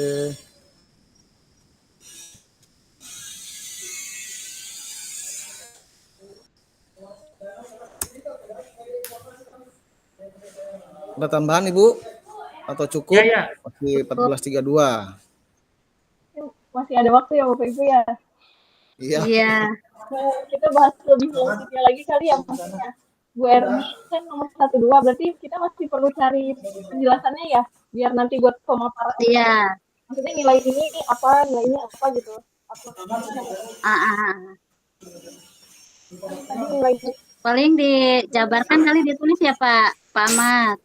Ada tambahan Ibu? Atau cukup? Ya, ya. Masih 14.32. Masih ada waktu ya Bapak Ibu ya. Iya. Iya. Nah, kita bahas lebih lanjutnya lagi kali ya maksudnya. Bu Erni kan nomor 1-2, berarti kita masih perlu cari penjelasannya ya, biar nanti buat pemaparan. Iya. Maksudnya nilai ini apa, nilai ini apa gitu. Tadi nilai Paling dijabarkan kali ditulis ya Pak Ahmad.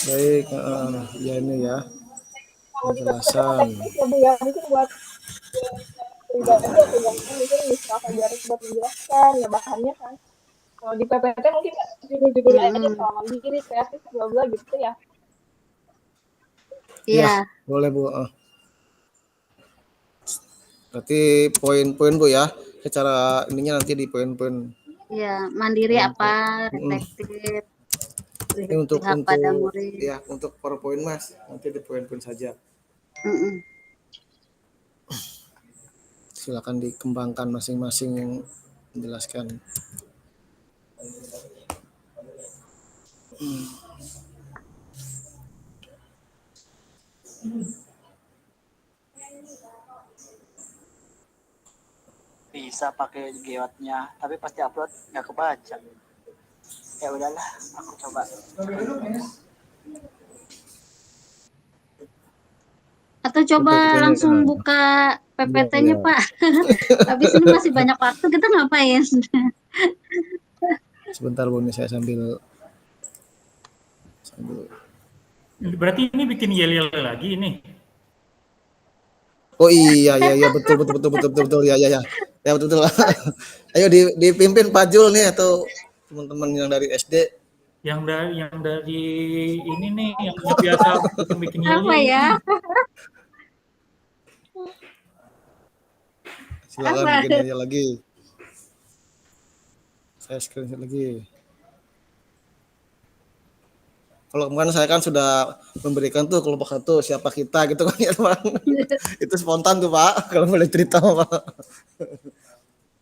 Baik, ya ini ya. Penjelasan. teknis ya Bu ya, mungkin buat pribadi atau yang mungkin bisa ajarin buat menjelaskan ya bahannya kan. Kalau di PPT mungkin judul-judulnya aja soal mandiri, kreatif, bla bla gitu ya. Iya. Boleh Bu. Berarti poin-poin Bu ya. Secara ininya nanti di poin-poin. Iya, mandiri apa, reflektif. Ini untuk pihak pada murid. ya untuk PowerPoint Mas. Nanti di poin-poin saja. Silakan dikembangkan masing-masing yang menjelaskan. Bisa pakai geotnya, tapi pasti upload nggak kebaca. Ya udahlah, aku coba. Atau coba PPT-nya langsung gimana? buka PPT-nya Iya. Pak. Habis ini masih banyak waktu, kita ngapain? Sebentar Bu, ini saya sambil Berarti ini bikin yel-yel lagi ini. Oh iya betul ya betul. Ayo dipimpin Pak Jul nih atau teman-teman yang dari SD. Yang dari ini nih yang biasa bikin Apa yel-yel ya? nih. Silakan Apa? bikin aja lagi. Saya screenshot lagi. Kalau kemarin saya kan sudah memberikan tuh kelompok satu siapa kita gitu kan ya Pak. Itu spontan tuh Pak. Kalau boleh cerita Pak.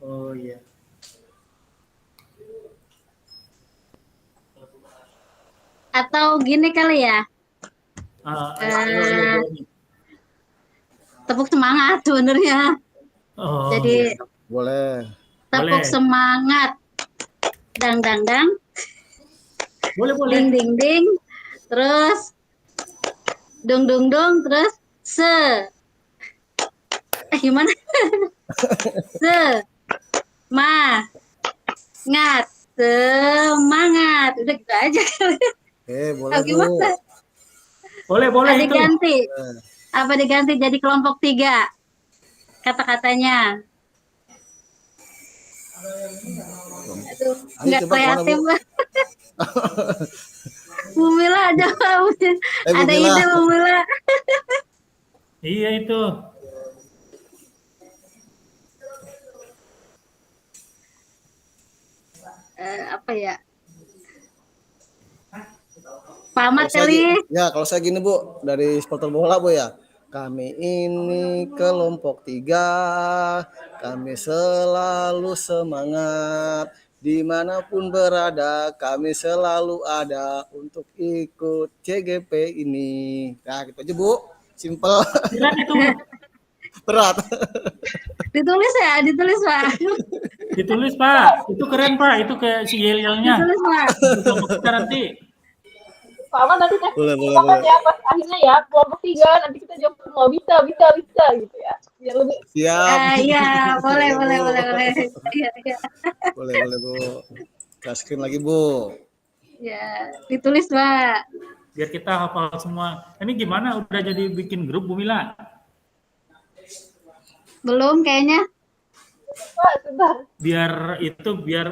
Oh iya. Atau gini kali ya, Ayo. tepuk semangat sebenarnya. Oh, Jadi Boleh. tepuk boleh. semangat, dang dang dang, Boleh. ding ding ding, terus dung dung dung, terus gimana? Semangat, semangat, udah gitu aja. Boleh Bu. Gimana? Boleh itu. Diganti, apa diganti jadi kelompok 3 kata-katanya. Aduh, nggak coba kemana, kreatif Bu? lah. Bu Mila ada Bu ada Mila. ide Bu Mila. Iya itu. Apa ya? Pamat kali. Kalau saya gini Bu, dari supporter bola Bu ya. Kami ini kelompok 3, kami selalu semangat, dimanapun berada, kami selalu ada untuk ikut CGP ini. Nah gitu aja Bu, simple. Keren itu. Berat. Ditulis ya, ditulis Pak. Ditulis Pak. Itu keren Pak. Itu kayak si yel-yelnya. Ditulis Pak. Kelompok kita nanti. Pak Ahmad nanti tes Boleh. ya pas akhirnya ya kelompok 3 nanti kita jawab semua bisa gitu ya. Biar lebih Siap. Iya, boleh. Iya. Boleh Bu. Kasih lagi Bu. Ya, ditulis Pak. Biar kita hafal semua. Ini gimana? Udah jadi bikin grup Bu Mila? Belum kayaknya. Pak, sebentar. Biar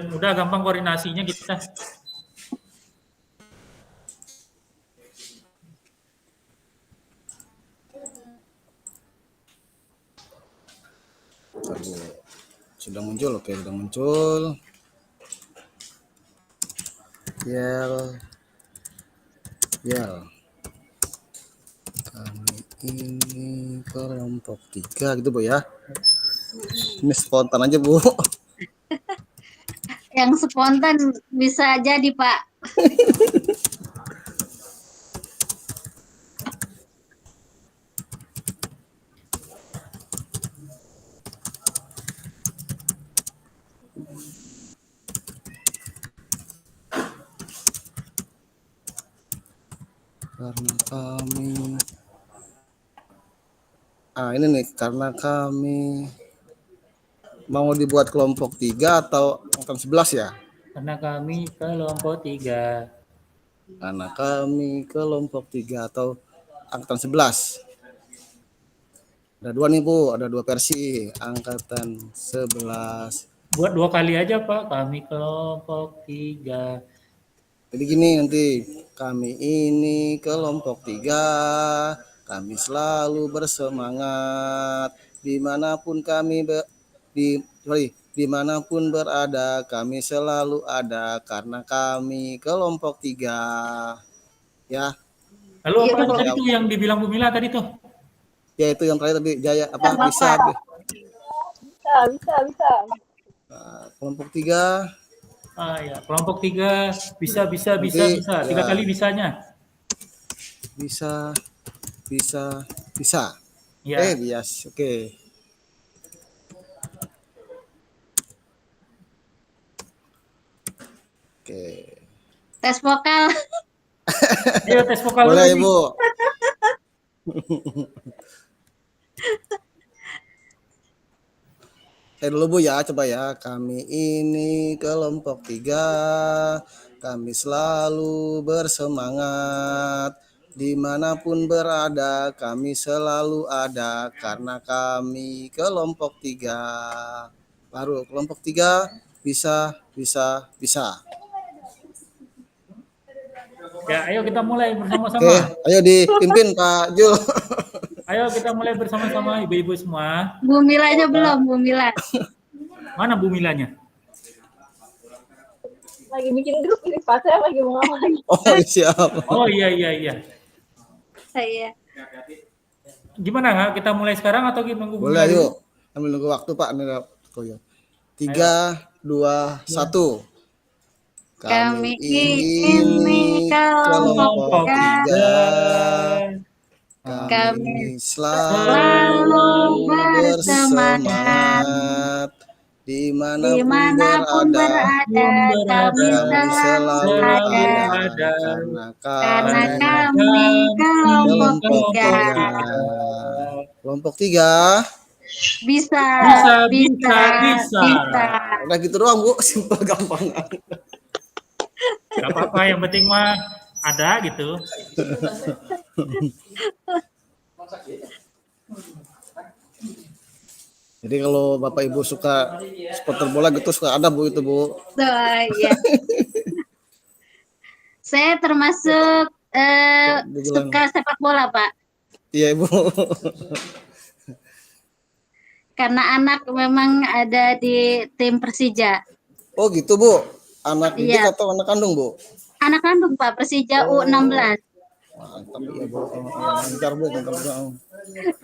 mudah gampang koordinasinya kita. Sudah muncul, oke sudah muncul. Yel. Kami ini kelompok 3 gitu Bu ya. Ini spontan aja Bu. Yang spontan bisa jadi Pak. Karena kami ini nih karena kami mau dibuat kelompok 3 atau angkatan 11 ya? Karena kami kelompok 3. Karena kami kelompok 3 atau angkatan 11. Ada 2 nih Bu, ada 2 versi angkatan 11. Buat 2 kali aja Pak. Kami kelompok 3. Jadi gini nanti, kami ini kelompok 3, kami selalu bersemangat, dimanapun dimanapun berada, kami selalu ada, karena kami kelompok 3. Ya. Lalu Iya, apa Bu. tadi tuh yang dibilang Bu Mila tadi tuh? Ya itu yang terakhir tadi, Jaya apa Bapak. bisa. Bisa. Nah, kelompok 3. Ya, kelompok 3 bisa. Nanti, 3 ya. kali bisanya. Bisa. Ya. Bias. Oke. Tes vokal. Ayo tes vokal Boleh dulu. Ibu. Saya dulu Bu ya, coba ya. Kami ini kelompok 3, kami selalu bersemangat. Dimanapun berada, kami selalu ada karena kami kelompok 3. Baru kelompok 3 bisa, bisa, bisa. Ya, ayo kita mulai Oke, bersama-sama. ayo dipimpin Pak Jul. Ayo kita mulai bersama-sama ibu-ibu semua. Bu Milanya belum, Bu Mila. Mana Bu Milanya? Lagi bikin grup ini Pak, saya lagi mau ngapain? Oh, siap. Oh iya iya iya. Saya. Gimana nggak? Kita mulai sekarang atau kita nunggu Bu Boleh, Mila dulu? yuk. Sambil nunggu waktu Pak. Ini Koyo. 3, 2, 1. Kami ini ini kelompok kelompok 3. Kami Kami selalu selalu bersemangat. bersemangat. Dimanapun Dimanapun berada, berada, kami kami selalu selalu ada. ada. Karena Karena kami kelompok kelompok 3. 3. Kelompok 3. Bisa, Bisa, bisa, bisa, bisa. bisa. Udah gitu doang, Bu. Simpel, gampang. Gak apa-apa, yang penting mah ada gitu. Jadi kalau Bapak Ibu suka supporter bola gitu, suka ada Bu itu, Bu. Ya. Saya termasuk Dibilang. suka sepak bola, Pak. Iya, Ibu. Karena anak memang ada di tim Persija. Oh gitu, Bu. Anak didik Iya. atau anak kandung, Bu? Anak kandung, Pak, Persija U16. Mantap ya, Bu. Lancar, Bu. Lancar, Bu.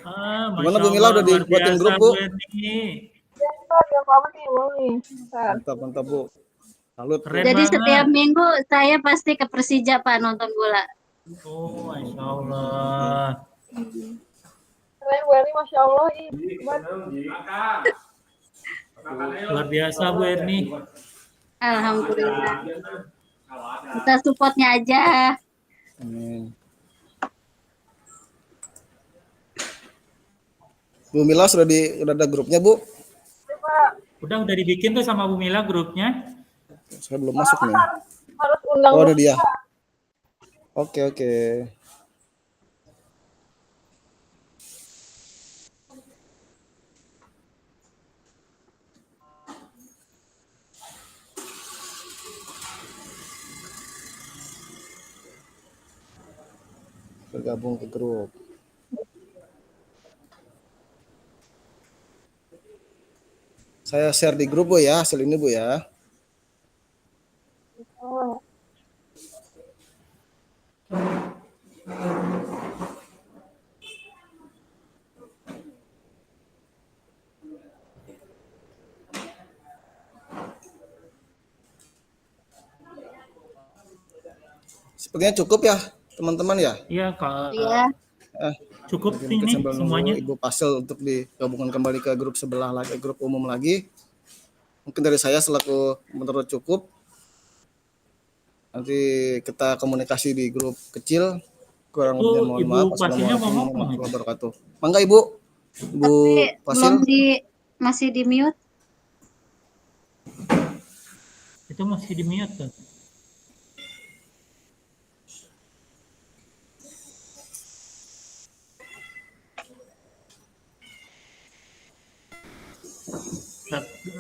Ah, Gimana, Masya Bu Mila, Allah, udah luar dibuatin biasa, grup, Bu? Erni. Ya, Pak, ya apa nih, mau nih. Bentar. Mantap, mantap, Bu. Salut. Bu. Keren Jadi banget. setiap minggu saya pasti ke Persija, Pak, nonton bola. Oh, Masya Allah. Keren Bu Erni, Masya Allah. Luar biasa Bu Erni. Alhamdulillah. Kita supportnya aja. Amin. Bu Mila sudah ada grupnya, Bu? Ya, Pak. Udah dibikin tuh sama Bu Mila grupnya. Saya belum masuk nih. Harus undang Oh, ada dulu, dia. Pak. Oke, oke. Bergabung ke grup. Saya share di grup, Bu ya, hasil ini, Bu ya. Oh. Sepertinya cukup ya, teman-teman ya. Iya, Kak. Iya. Cukup Mungkin ini sambil semuanya. nunggu Ibu Pasel untuk digabungkan kembali ke grup sebelah lagi, grup umum lagi. Mungkin dari saya selaku menurut cukup. Nanti kita komunikasi di grup kecil. Kurang lebihnya mohon Ibu maaf. Pasilnya Assalamualaikum ngomong warahmatullahi itu. wabarakatuh. Mangga Ibu. Ibu Tapi Pasil. masih di mute. Itu masih di mute tuh.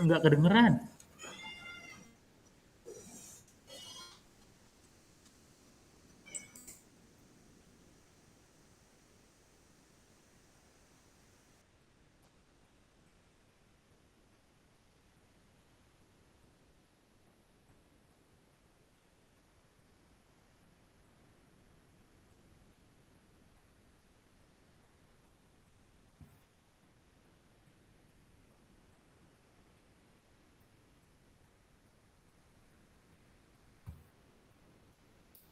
Nggak kedengeran.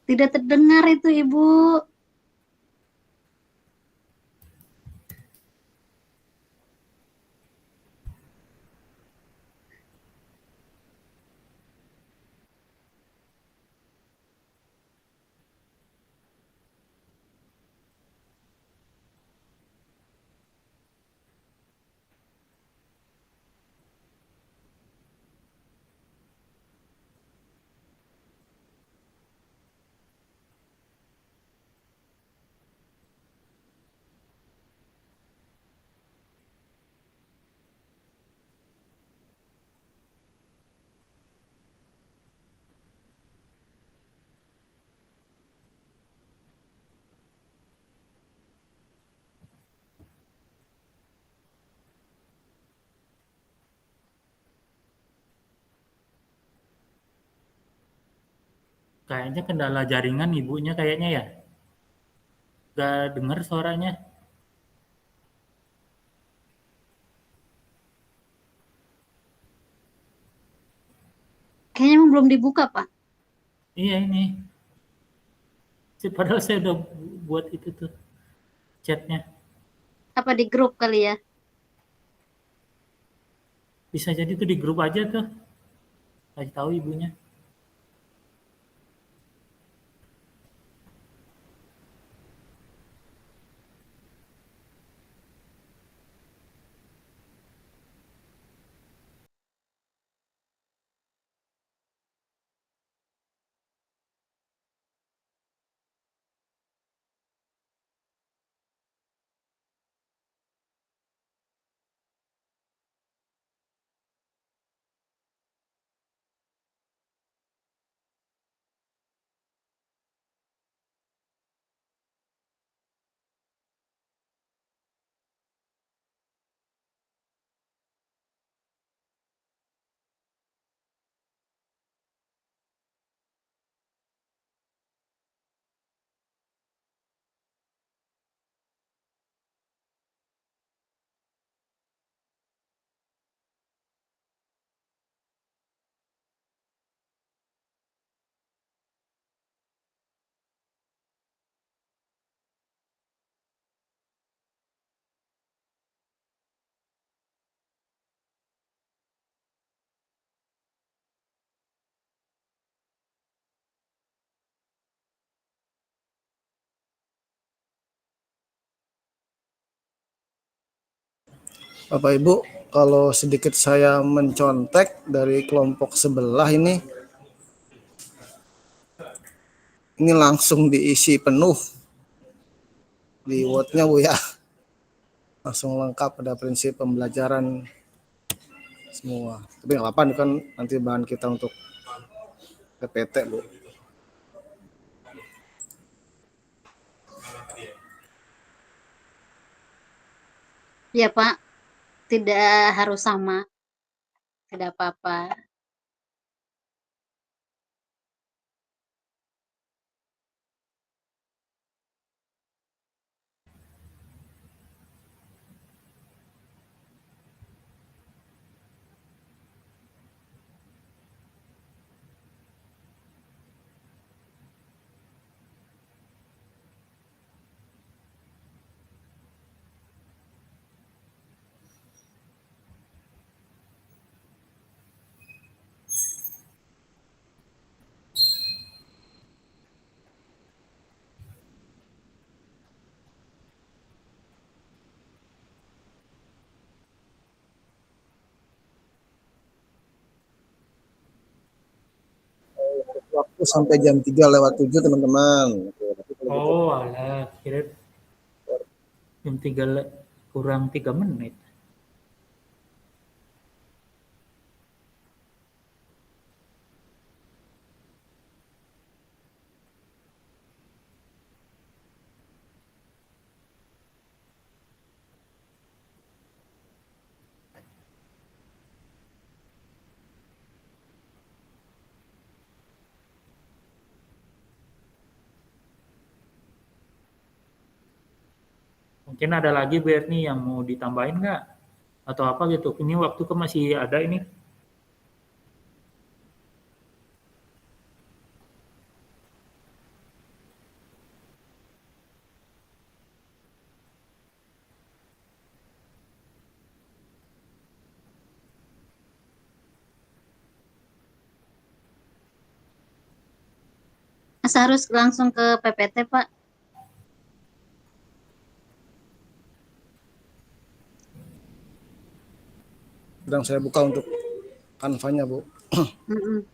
Tidak terdengar itu, Ibu. Kayaknya kendala jaringan ibunya kayaknya ya. Gak dengar suaranya. Kayaknya emang belum dibuka, Pak. Iya ini. Padahal saya udah buat itu tuh chatnya. Apa di grup kali ya? Bisa jadi tuh di grup aja tuh. Kasih tahu ibunya. Bapak Ibu, kalau sedikit saya mencontek dari kelompok sebelah ini langsung diisi penuh di Word-nya Bu ya. Langsung lengkap pada prinsip pembelajaran semua. Tapi nggak apa-apa, ini kan nanti bahan kita untuk PPT Bu. Ya, Pak. Tidak harus sama. Tidak apa-apa. Waktu sampai jam 3 lewat 7 teman-teman. Oke, tapi kalau gitu, Oh, alah, kira jam 3 kurang 3 menit. Mungkin ada lagi Bernie yang mau ditambahin nggak? Atau apa gitu? Ini waktu kan masih ada ini. Masa harus langsung ke PPT, Pak? sedang saya buka untuk kanvanya Bu. Mm-mm.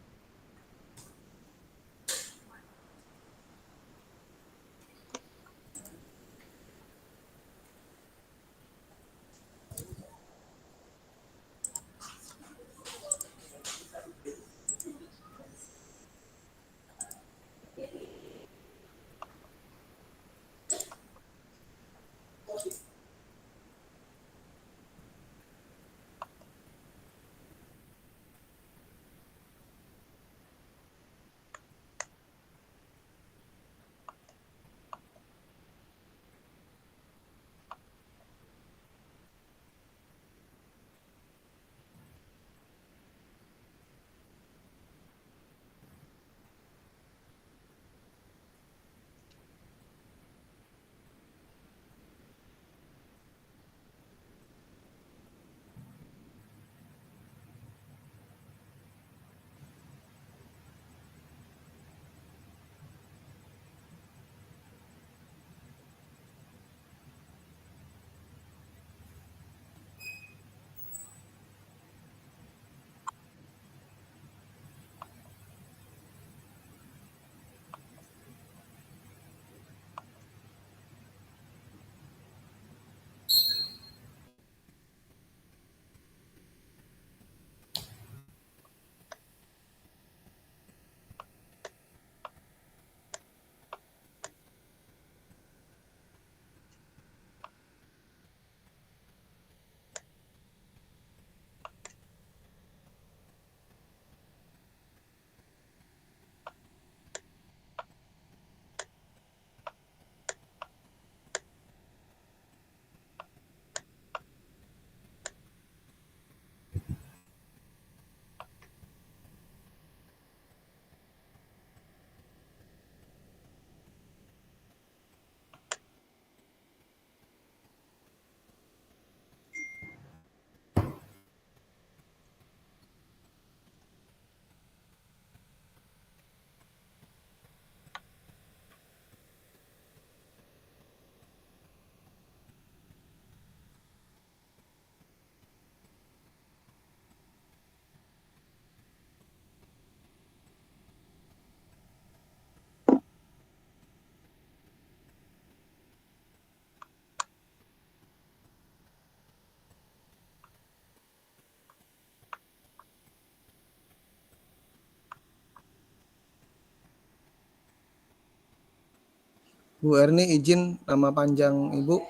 Bu Erni izin nama panjang Ibu.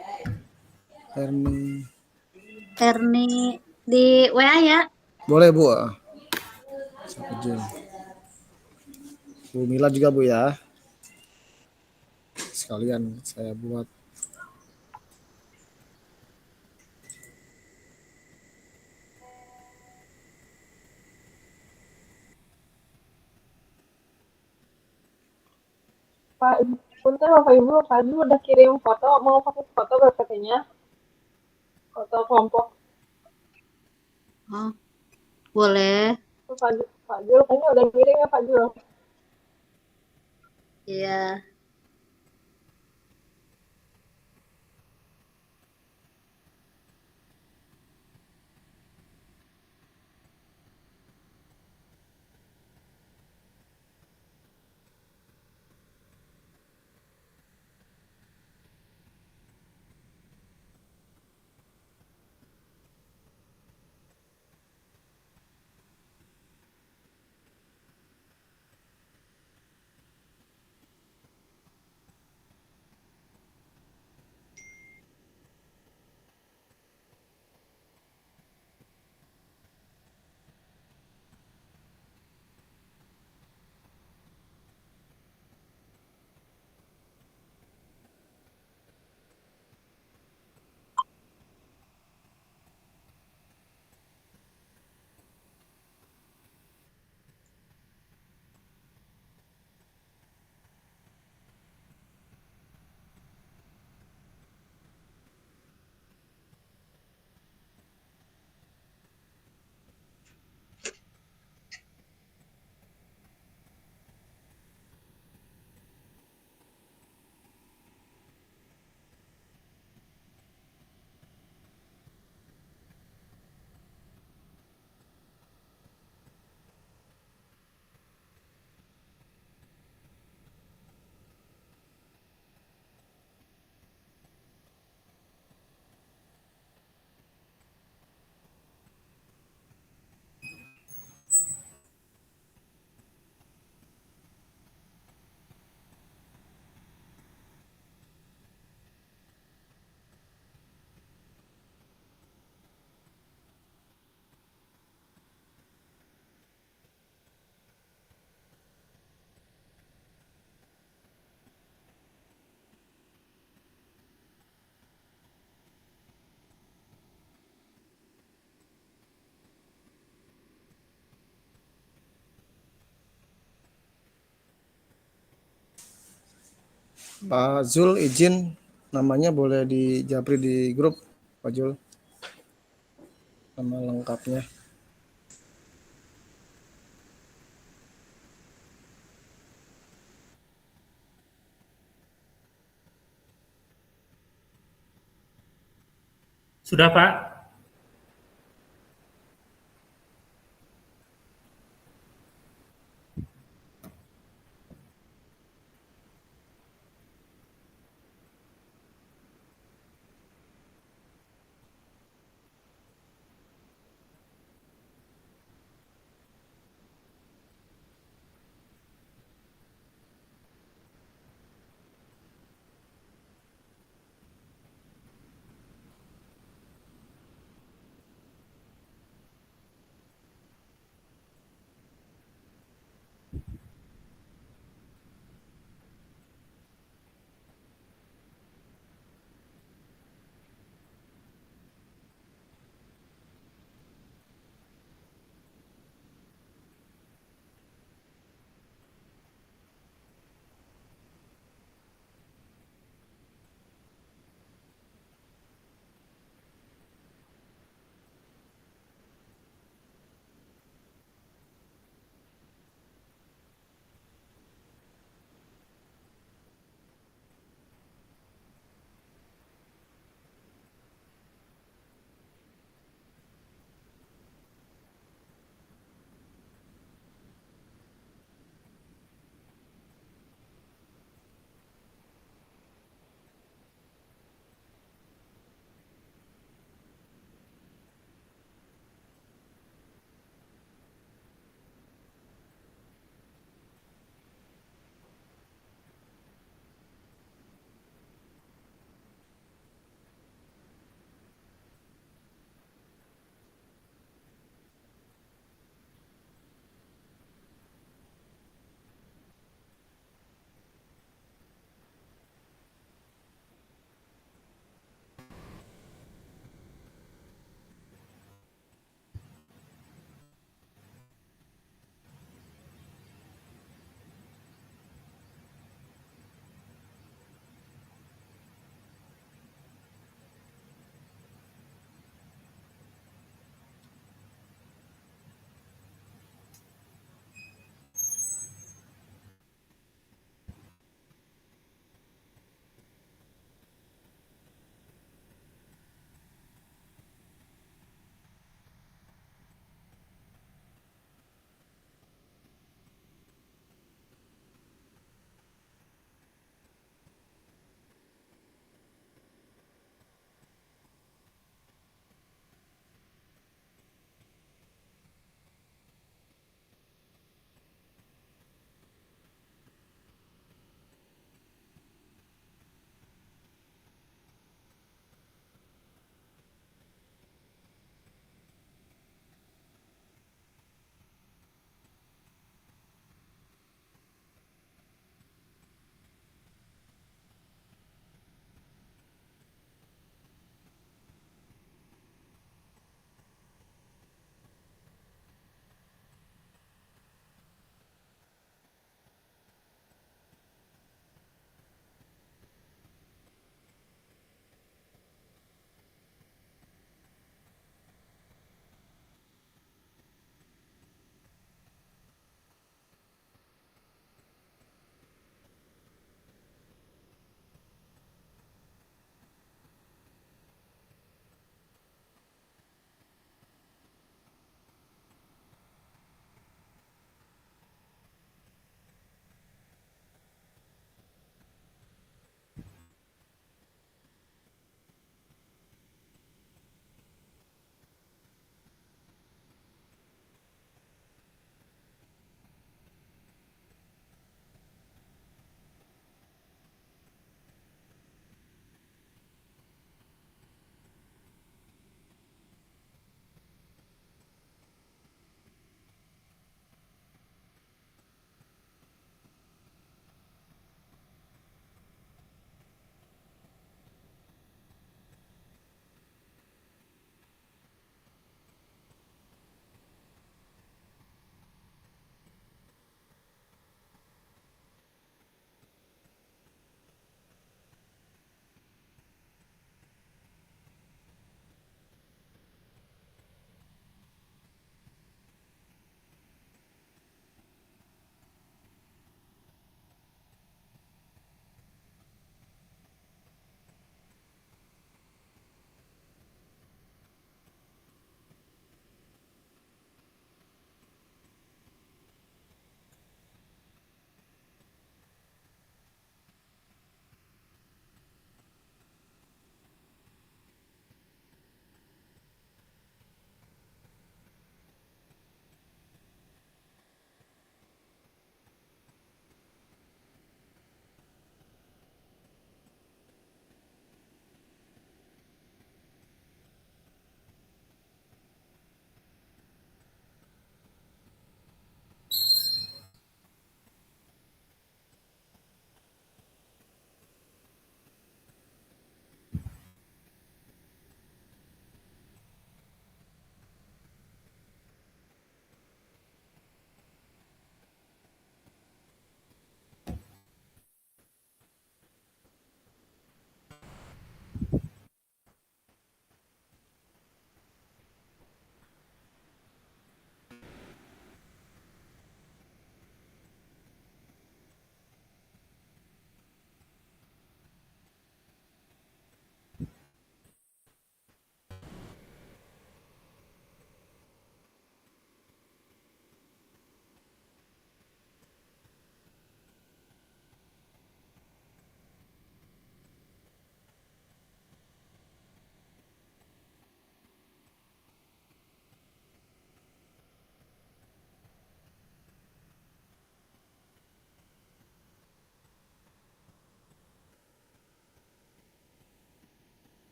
Erni. Erni di WA ya. Boleh Bu. Saya izin. Bu Mila juga Bu ya. Sekalian saya buat. Pak, punten Bapak Ibu, Pak Ibu udah kirim foto, mau pakai foto BPT-nya, foto kelompok. Oh, boleh. Pak Jul, kayaknya udah kirim ya Pak Jul. Iya. Pak Zul izin namanya boleh dijapri di grup Pak Zul. Nama lengkapnya. Sudah Pak?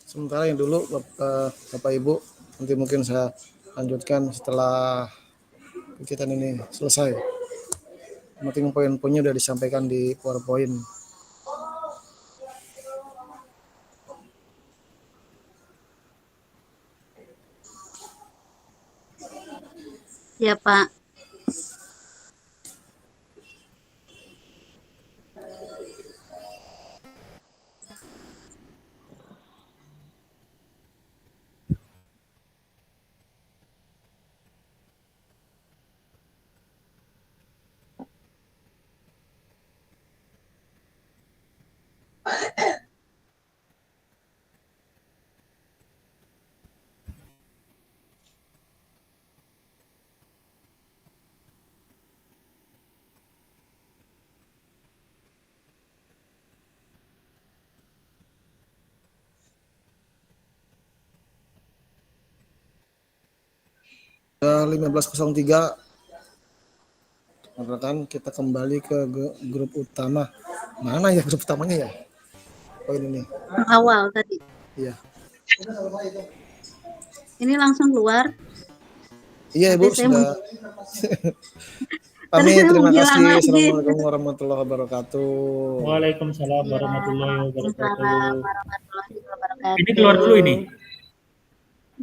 sementara yang dulu Bapak Ibu, nanti mungkin saya lanjutkan setelah kegiatan ini selesai. Yang penting poin-poinnya udah disampaikan di PowerPoint. Ya, Pak. Udah 15.03, rekan kita kembali ke grup utama. Mana ya grup utamanya ya? Poin ini. Awal tadi. Iya. Ini langsung keluar. Iya Ibu, Nanti saya sudah. Tadi Kami saya mau terima bilang kasih. lagi. Assalamualaikum warahmatullahi wabarakatuh. Waalaikumsalam warahmatullahi wabarakatuh. Waalaikumsalam warahmatullahi wabarakatuh. Ini keluar dulu ini.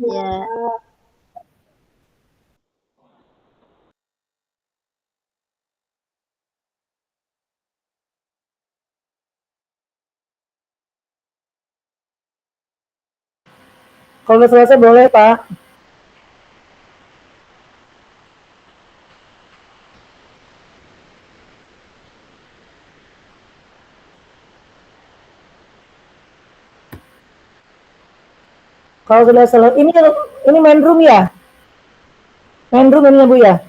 Ya. Kalau udah selesai boleh, Pak. Kalau sudah selesai, ini main room ya? Main room ini ya, Bu ya?